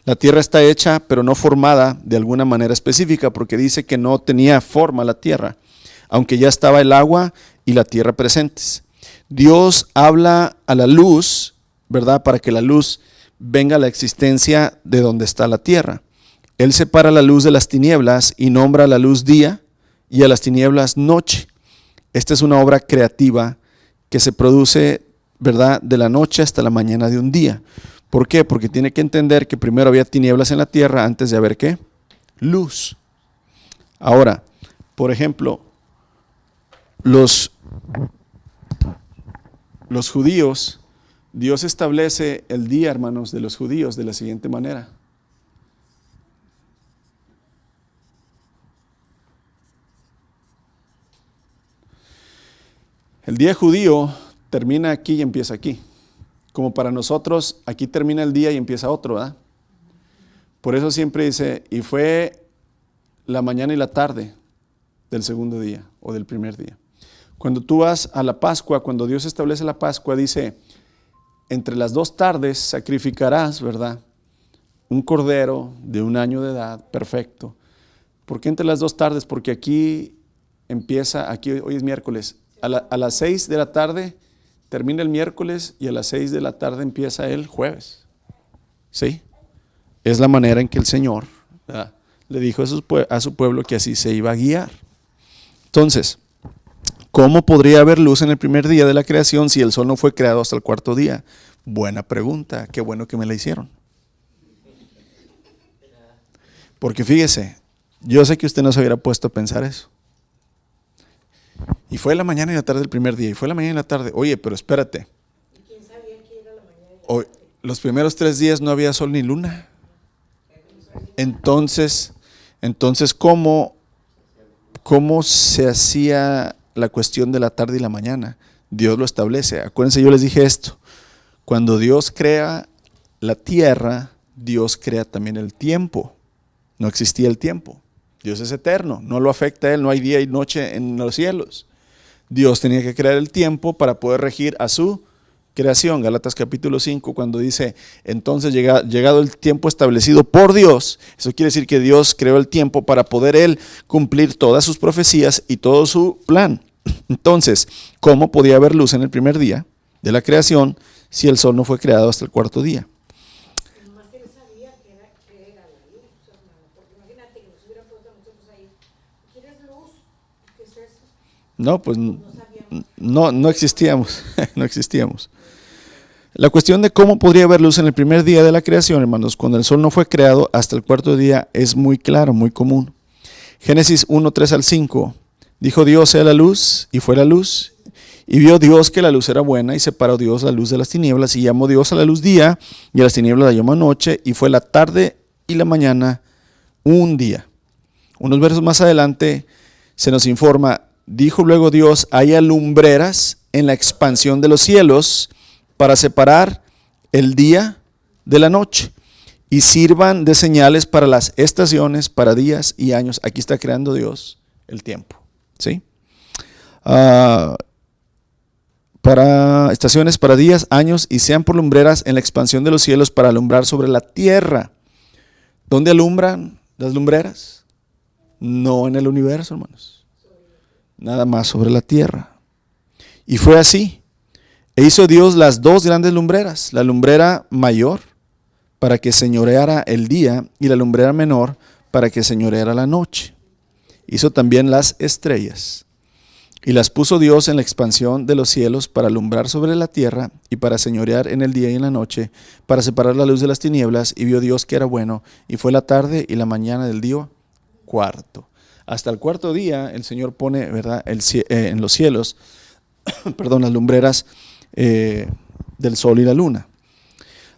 La tierra está hecha, pero no formada de alguna manera específica, porque dice que no tenía forma la tierra, aunque ya estaba el agua y la tierra presentes. Dios habla a la luz, ¿verdad? Para que la luz venga a la existencia de donde está la tierra. Él separa la luz de las tinieblas y nombra a la luz día y a las tinieblas noche. Esta es una obra creativa que se produce, ¿verdad?, de la noche hasta la mañana de un día. ¿Por qué? Porque tiene que entender que primero había tinieblas en la tierra antes de haber ¿qué? Luz. Ahora, por ejemplo, los judíos, Dios establece el día, hermanos, de los judíos de la siguiente manera. El día judío termina aquí y empieza aquí. Como para nosotros, aquí termina el día y empieza otro, ¿verdad? Por eso siempre dice, y fue la mañana y la tarde del segundo día o del primer día. Cuando tú vas a la Pascua, cuando Dios establece la Pascua, dice, entre las dos tardes sacrificarás, ¿verdad? un cordero de 1 año de edad, perfecto. ¿Por qué entre las 2 tardes? Porque aquí empieza, hoy es miércoles, a las 6 de la tarde termina el miércoles y a las 6 de la tarde empieza el jueves. ¿Sí? Es la manera en que el Señor, ¿verdad?, le dijo a su pueblo que así se iba a guiar. Entonces, ¿cómo podría haber luz en el primer día de la creación si el sol no fue creado hasta el 4.º día? Buena pregunta, qué bueno que me la hicieron. Porque fíjese, yo sé que usted no se hubiera puesto a pensar eso. Y fue la mañana y la tarde del primer día, y fue la mañana y la tarde. Oye, pero espérate. ¿Quién sabía que era la mañana y la tarde? Los primeros 3 días no había sol ni luna. Entonces, ¿cómo se hacía la cuestión de la tarde y la mañana? Dios lo establece. Acuérdense, yo les dije esto. Cuando Dios crea la tierra, Dios crea también el tiempo. No existía el tiempo. Dios es eterno, no lo afecta a Él, no hay día y noche en los cielos. Dios tenía que crear el tiempo para poder regir a su creación. Gálatas capítulo 5, cuando dice, entonces llegado el tiempo establecido por Dios, eso quiere decir que Dios creó el tiempo para poder Él cumplir todas sus profecías y todo su plan. Entonces, ¿cómo podía haber luz en el primer día de la creación si el sol no fue creado hasta el 4.º día? Nomás él sabía que era la luz, hermano, porque imagínate que nos hubieran puesto a nosotros ahí. ¿Quieres luz? ¿Qué es eso? No, pues No sabíamos. no existíamos, no existíamos. La cuestión de cómo podría haber luz en el primer día de la creación, hermanos, cuando el sol no fue creado hasta el 4.º día, es muy claro, muy común. Génesis 1, 3 al 5, dijo Dios sea la luz, y fue la luz, y vio Dios que la luz era buena, y separó Dios la luz de las tinieblas, y llamó Dios a la luz día, y a las tinieblas la llamó noche, y fue la tarde y la mañana un día. Unos versos más adelante se nos informa, dijo luego Dios, haya lumbreras en la expansión de los cielos para separar el día de la noche y sirvan de señales para las estaciones, para días y años. Aquí está creando Dios el tiempo, ¿sí? Para estaciones, para días, años, y sean por lumbreras en la expansión de los cielos para alumbrar sobre la tierra. ¿Dónde alumbran las lumbreras? No en el universo, hermanos. Nada más sobre la tierra. Y fue así. E hizo Dios las 2 grandes lumbreras, la lumbrera mayor para que señoreara el día y la lumbrera menor para que señoreara la noche. Hizo también las estrellas y las puso Dios en la expansión de los cielos para alumbrar sobre la tierra y para señorear en el día y en la noche, para separar la luz de las tinieblas, y vio Dios que era bueno, y fue la tarde y la mañana del día cuarto. Hasta el 4.º día el Señor pone, ¿verdad?, en los cielos perdón, las lumbreras del sol y la luna.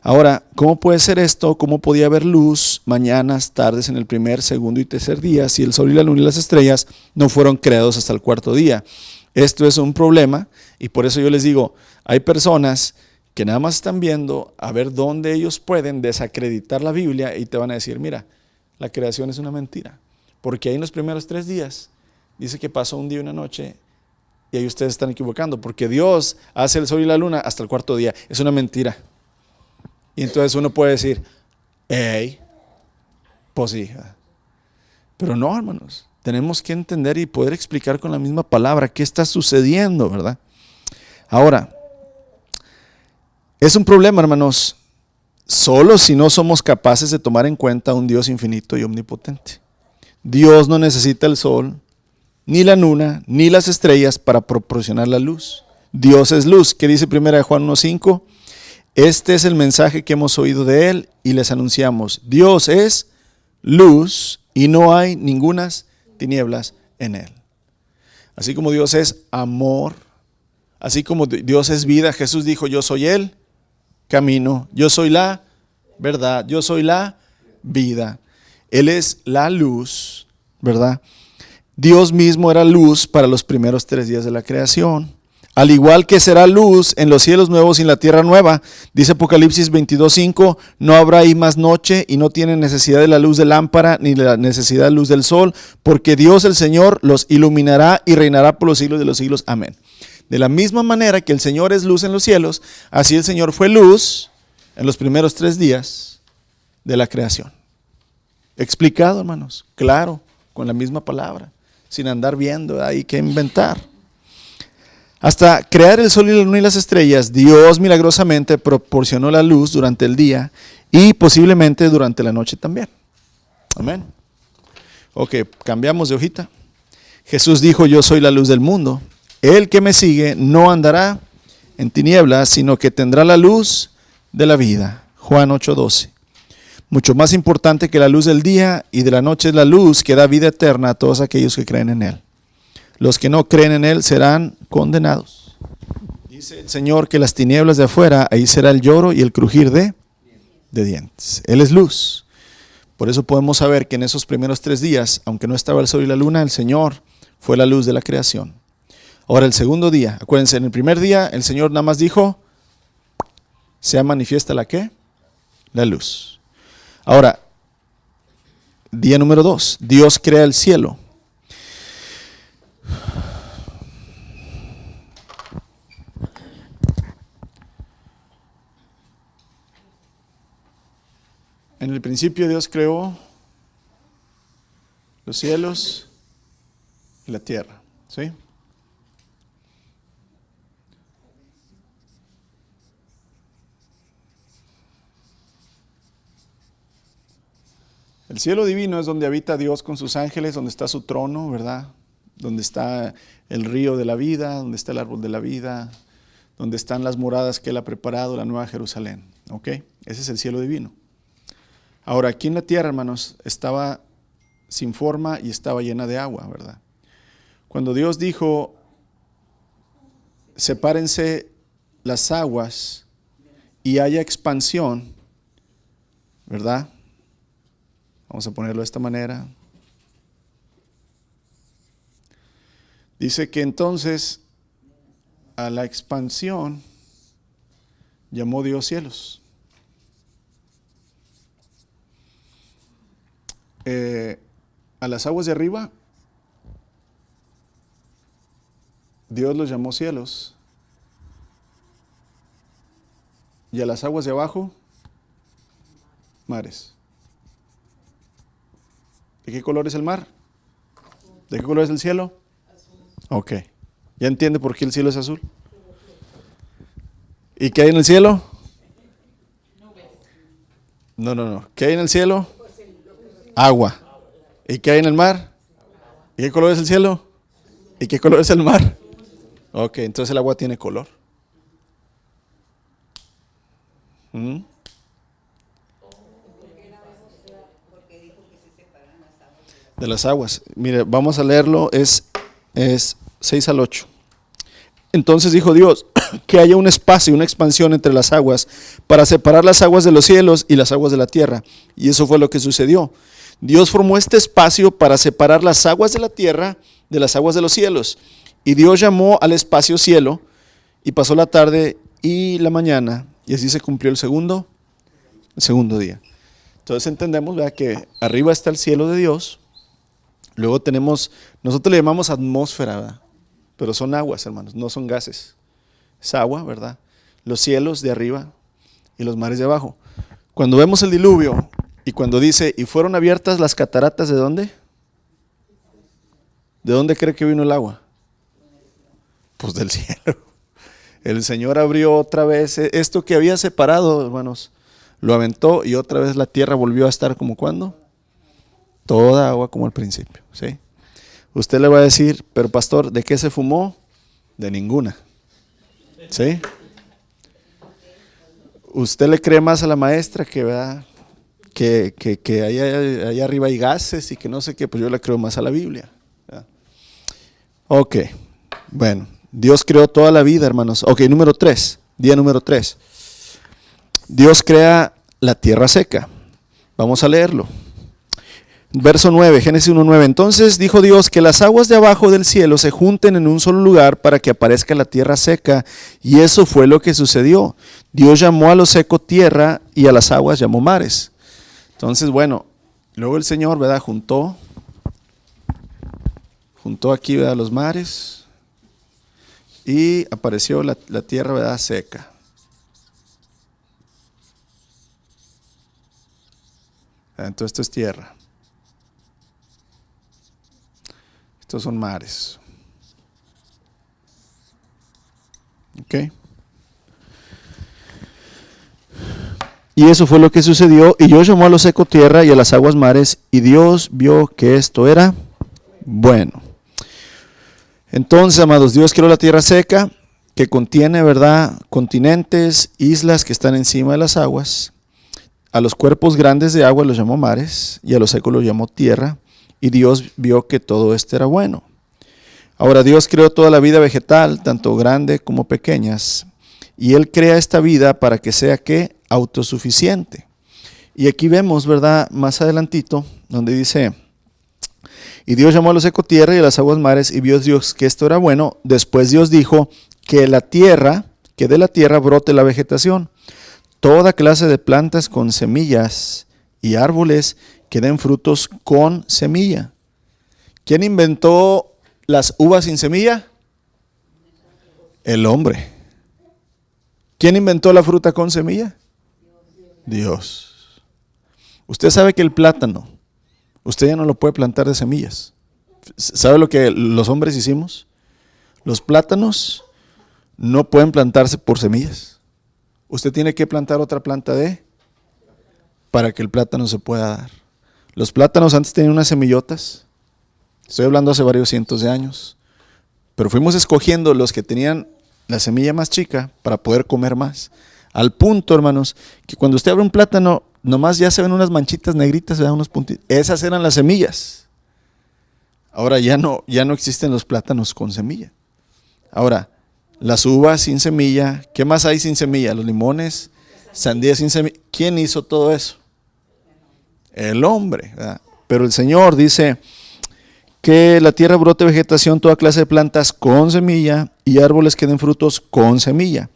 Ahora, ¿cómo puede ser esto? ¿Cómo podía haber luz mañanas, tardes en el primer, segundo y tercer día si el sol y la luna y las estrellas no fueron creados hasta el 4.º día? Esto es un problema y por eso yo les digo, hay personas que nada más están viendo a ver dónde ellos pueden desacreditar la Biblia y te van a decir, mira, la creación es una mentira, porque ahí en los primeros 3 días dice que pasó un día y una noche. Y ahí ustedes están equivocando, porque Dios hace el sol y la luna hasta el 4.º día. Es una mentira. Y entonces uno puede decir, hey, pues sí. Pero no, hermanos. Tenemos que entender y poder explicar con la misma palabra qué está sucediendo, ¿verdad? Ahora, es un problema, hermanos, solo si no somos capaces de tomar en cuenta a un Dios infinito y omnipotente. Dios no necesita el sol, ni la luna, ni las estrellas para proporcionar la luz. Dios es luz. ¿Qué dice 1 Juan 1.5? Este es el mensaje que hemos oído de Él y les anunciamos. Dios es luz y no hay ningunas tinieblas en Él. Así como Dios es amor, así como Dios es vida, Jesús dijo, yo soy el camino, yo soy la verdad, yo soy la vida. Él es la luz, ¿verdad? Dios mismo era luz para los primeros 3 días de la creación. Al igual que será luz en los cielos nuevos y en la tierra nueva. Dice Apocalipsis 22.5, no habrá ahí más noche y no tienen necesidad de la luz de lámpara ni de la necesidad de luz del sol, porque Dios el Señor los iluminará y reinará por los siglos de los siglos. Amén. De la misma manera que el Señor es luz en los cielos, así el Señor fue luz en los primeros 3 días de la creación. Explicado, hermanos, claro, con la misma palabra, sin andar viendo, hay que inventar. Hasta crear el sol y la luna y las estrellas, Dios milagrosamente proporcionó la luz durante el día y posiblemente durante la noche también. Amén. Ok, cambiamos de hojita. Jesús dijo, yo soy la luz del mundo. El que me sigue no andará en tinieblas, sino que tendrá la luz de la vida. Juan 8:12. Mucho más importante que la luz del día y de la noche es la luz que da vida eterna a todos aquellos que creen en Él. Los que no creen en Él serán condenados. Dice el Señor que las tinieblas de afuera, ahí será el lloro y el crujir de dientes. Él es luz. Por eso podemos saber que en esos primeros 3 días, aunque no estaba el sol y la luna, el Señor fue la luz de la creación. Ahora el segundo día, acuérdense, en el primer día el Señor nada más dijo, sea manifiesta la ¿qué? La luz. Ahora, día número 2, Dios crea el cielo. En el principio Dios creó los cielos y la tierra, ¿sí? El cielo divino es donde habita Dios con sus ángeles, donde está su trono, ¿verdad? Donde está el río de la vida, donde está el árbol de la vida, donde están las moradas que Él ha preparado, la nueva Jerusalén, ¿ok? Ese es el cielo divino. Ahora, aquí en la tierra, hermanos, estaba sin forma y estaba llena de agua, ¿verdad? Cuando Dios dijo, sepárense las aguas y haya expansión, ¿verdad? Vamos a ponerlo de esta manera. Dice que entonces a la expansión llamó Dios cielos. A las aguas de arriba, Dios los llamó cielos. Y a las aguas de abajo, mares. ¿De qué color es el mar? ¿De qué color es el cielo? Ok. ¿Ya entiende por qué el cielo es azul? ¿Y qué hay en el cielo? No. ¿Qué hay en el cielo? Agua. ¿Y qué hay en el mar? ¿Y qué color es el cielo? ¿Y qué color es el mar? Ok, entonces el agua tiene color. De las aguas. Mire, vamos a leerlo, es 6 al 8. Entonces dijo Dios, que haya un espacio, una expansión entre las aguas, para separar las aguas de los cielos y las aguas de la tierra. Y eso fue lo que sucedió. Dios formó este espacio para separar las aguas de la tierra de las aguas de los cielos. Y Dios llamó al espacio cielo, y pasó la tarde y la mañana, y así se cumplió el segundo día. Entonces entendemos, ¿verdad?, que arriba está el cielo de Dios. Luego tenemos, nosotros le llamamos atmósfera, ¿verdad?, pero son aguas, hermanos, no son gases. Es agua, ¿verdad? Los cielos de arriba y los mares de abajo. Cuando vemos el diluvio y cuando dice, y fueron abiertas las cataratas, ¿de dónde? ¿De dónde cree que vino el agua? Pues del cielo. El Señor abrió otra vez esto que había separado, hermanos, lo aventó y otra vez la tierra volvió a estar como cuando. Toda agua como al principio, ¿sí? Usted le va a decir, pero pastor, ¿de qué se fumó? De ninguna, ¿sí? Usted le cree más a la maestra que, ¿verdad?, que allá arriba hay gases y que no sé qué, pues yo le creo más a la Biblia, ¿verdad? Ok, bueno, Dios creó toda la vida, hermanos. Ok, número 3, día número 3. Dios crea la tierra seca. Vamos a leerlo. Verso 9, Génesis 1:9. Entonces dijo Dios, que las aguas de abajo del cielo se junten en un solo lugar para que aparezca la tierra seca. Y eso fue lo que sucedió. Dios llamó a lo seco tierra y a las aguas llamó mares. Entonces, bueno, luego el Señor, ¿verdad?, juntó aquí, ¿verdad?, los mares y apareció la tierra, ¿verdad?, seca. Entonces esto es tierra. Estos son mares. ¿Ok? Y eso fue lo que sucedió. Y Dios llamó a lo seco tierra y a las aguas mares. Y Dios vio que esto era bueno. Entonces, amados, Dios creó la tierra seca, que contiene, ¿verdad?, continentes, islas que están encima de las aguas. A los cuerpos grandes de agua los llamó mares, y a lo seco los llamó tierra. Y Dios vio que todo esto era bueno. Ahora, Dios creó toda la vida vegetal, tanto grande como pequeñas. Y Él crea esta vida para que sea, ¿qué?, autosuficiente. Y aquí vemos, ¿verdad?, más adelantito, donde dice: y Dios llamó a lo seco tierra y a las aguas mares, y vio Dios que esto era bueno. Después Dios dijo que de la tierra brote la vegetación, toda clase de plantas con semillas y árboles que den frutos con semilla. ¿Quién inventó las uvas sin semilla? El hombre. ¿Quién inventó la fruta con semilla? Dios. Usted sabe que el plátano, usted ya no lo puede plantar de semillas. ¿Sabe lo que los hombres hicimos? Los plátanos no pueden plantarse por semillas. Usted tiene que plantar otra planta para que el plátano se pueda dar. Los plátanos antes tenían unas semillotas. Estoy hablando hace varios cientos de años. Pero fuimos escogiendo los que tenían la semilla más chica para poder comer más. Al punto, hermanos, que cuando usted abre un plátano, nomás ya se ven unas manchitas negritas, se ven unos puntitos. Esas eran las semillas. Ahora ya no existen los plátanos con semilla. Ahora, las uvas sin semilla. ¿Qué más hay sin semilla? Los limones, sandías sin semilla. ¿Quién hizo todo eso? El hombre, ¿verdad? Pero el Señor dice que la tierra brote vegetación, toda clase de plantas con semilla y árboles que den frutos con semilla.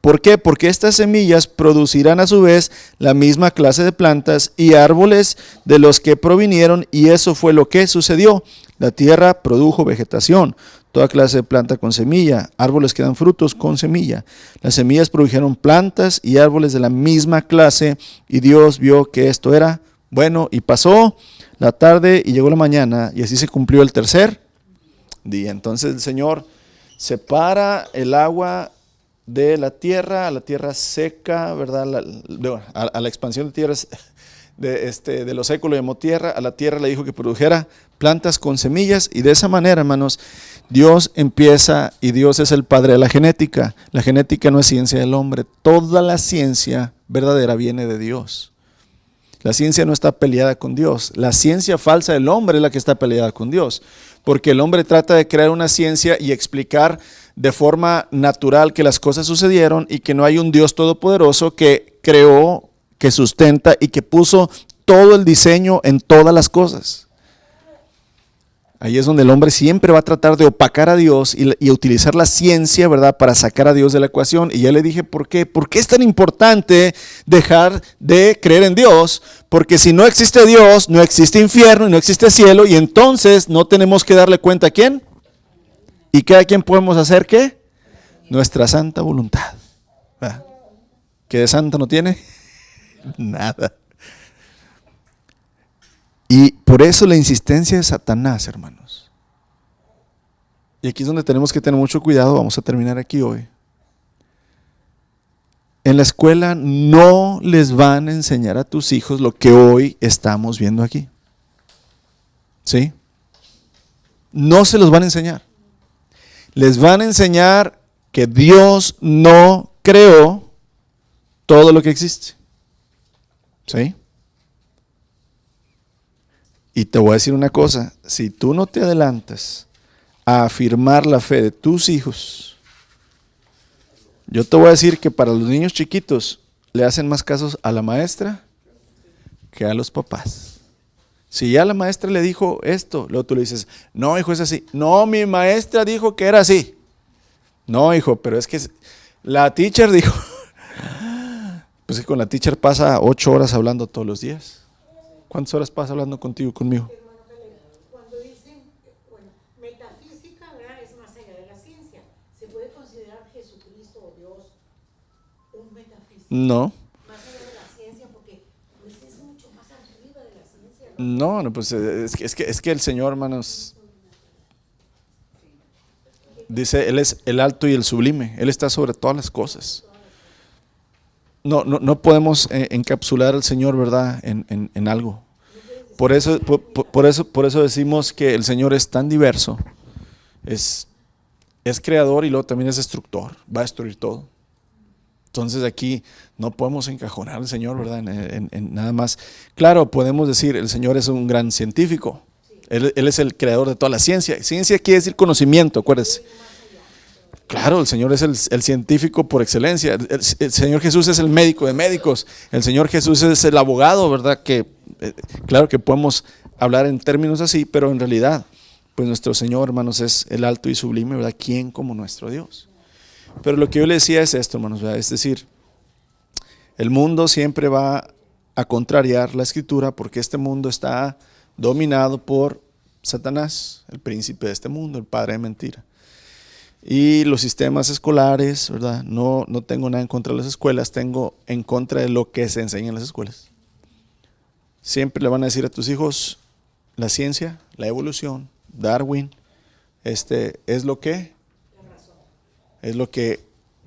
¿Por qué? Porque estas semillas producirán a su vez la misma clase de plantas y árboles de los que provinieron, y eso fue lo que sucedió. La tierra produjo vegetación, toda clase de planta con semilla, árboles que dan frutos con semilla. Las semillas produjeron plantas y árboles de la misma clase, y Dios vio que esto era bueno. Y pasó la tarde y llegó la mañana, y así se cumplió el tercer día. Entonces el Señor separa el agua de la tierra, a la tierra seca, ¿verdad? A la expansión de tierras, de lo seco lo llamó tierra, a la tierra le dijo que produjera plantas con semillas, y de esa manera, hermanos, Dios empieza, y Dios es el padre de la genética. La genética no es ciencia del hombre, toda la ciencia verdadera viene de Dios. La ciencia no está peleada con Dios, la ciencia falsa del hombre es la que está peleada con Dios, porque el hombre trata de crear una ciencia y explicar de forma natural que las cosas sucedieron y que no hay un Dios todopoderoso que creó, que sustenta y que puso todo el diseño en todas las cosas. Ahí es donde el hombre siempre va a tratar de opacar a Dios y utilizar la ciencia, ¿verdad?, para sacar a Dios de la ecuación. Y ya le dije por qué. ¿Por qué es tan importante dejar de creer en Dios? Porque si no existe Dios, no existe infierno y no existe cielo, y entonces no tenemos que darle cuenta a quién. ¿Y cada quien podemos hacer qué? Nuestra santa voluntad. ¿Verdad? ¿Qué de santa no tiene? Nada. Y por eso la insistencia de Satanás, hermanos. Y aquí es donde tenemos que tener mucho cuidado. Vamos a terminar aquí hoy. En la escuela no les van a enseñar a tus hijos lo que hoy estamos viendo aquí. ¿Sí? No se los van a enseñar. Les van a enseñar que Dios no creó todo lo que existe. ¿Sí? Y te voy a decir una cosa, si tú no te adelantas a afirmar la fe de tus hijos, yo te voy a decir que para los niños chiquitos le hacen más casos a la maestra que a los papás. Si ya la maestra le dijo esto, luego tú le dices, no hijo, es así. No, mi maestra dijo que era así. No hijo, pero es que la teacher dijo. Pues que con la teacher pasa 8 horas hablando todos los días. ¿Cuántas horas pasa hablando contigo, conmigo? Cuando dicen, bueno, metafísica, ¿verdad?, es más allá de la ciencia. ¿Se puede considerar Jesucristo o Dios un metafísico? No. Más allá de la ciencia, porque pues es mucho más arriba No, no, pues es que el Señor, hermanos, dice, Él es el alto y el sublime. Él está sobre todas las cosas. No podemos encapsular al Señor, ¿verdad? En algo. Por eso decimos que el Señor es tan diverso. Es creador y luego también es destructor. Va a destruir todo. Entonces aquí no podemos encajonar al Señor, ¿verdad? En nada más. Claro, podemos decir, el Señor es un gran científico. Él es el creador de toda la ciencia. Ciencia quiere decir conocimiento, acuérdense. Claro, el Señor es el científico por excelencia. El Señor Jesús es el médico de médicos. El Señor Jesús es el abogado, ¿verdad? Claro que podemos hablar en términos así, pero en realidad, pues nuestro Señor, hermanos, es el alto y sublime, ¿verdad? ¿Quién como nuestro Dios? Pero lo que yo le decía es esto, hermanos, ¿verdad? Es decir, el mundo siempre va a contrariar la Escritura porque este mundo está dominado por Satanás, el príncipe de este mundo, el padre de mentira. Y los sistemas escolares, ¿verdad? No tengo nada en contra de las escuelas, tengo en contra de lo que se enseña en las escuelas. Siempre le van a decir a tus hijos, la ciencia, la evolución, Darwin, es lo que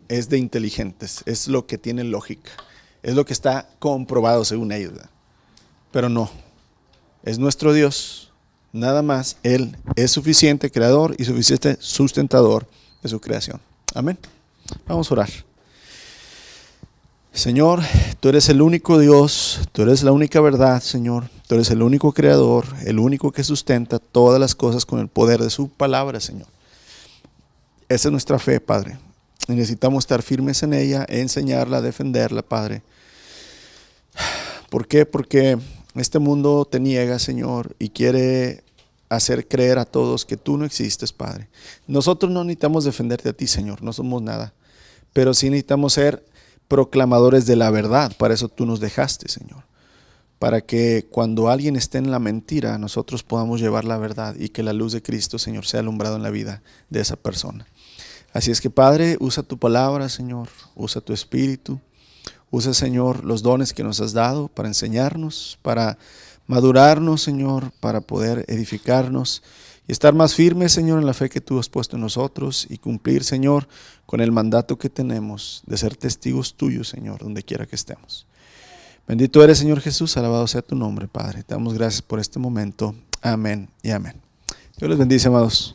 es de inteligentes, es lo que tiene lógica, es lo que está comprobado según ellos, ¿verdad? Pero no, es nuestro Dios, nada más. Él es suficiente creador y suficiente sustentador de su creación. Amén. Vamos a orar. Señor, tú eres el único Dios, tú eres la única verdad, Señor. Tú eres el único creador, el único que sustenta todas las cosas con el poder de su palabra, Señor. Esa es nuestra fe, Padre. Y necesitamos estar firmes en ella, enseñarla, defenderla, Padre. ¿Por qué? Porque este mundo te niega, Señor, y quiere hacer creer a todos que tú no existes, Padre. Nosotros no necesitamos defenderte a ti, Señor, no somos nada. Pero sí necesitamos ser proclamadores de la verdad. Para eso tú nos dejaste, Señor. Para que cuando alguien esté en la mentira, nosotros podamos llevar la verdad y que la luz de Cristo, Señor, sea alumbrado en la vida de esa persona. Así es que, Padre, usa tu palabra, Señor, usa tu espíritu, usa, Señor, los dones que nos has dado para enseñarnos, para madurarnos, Señor, para poder edificarnos y estar más firmes, Señor, en la fe que tú has puesto en nosotros y cumplir, Señor, con el mandato que tenemos de ser testigos tuyos, Señor, donde quiera que estemos. Bendito eres, Señor Jesús, alabado sea tu nombre, Padre. Te damos gracias por este momento. Amén y amén. Dios les bendice, amados.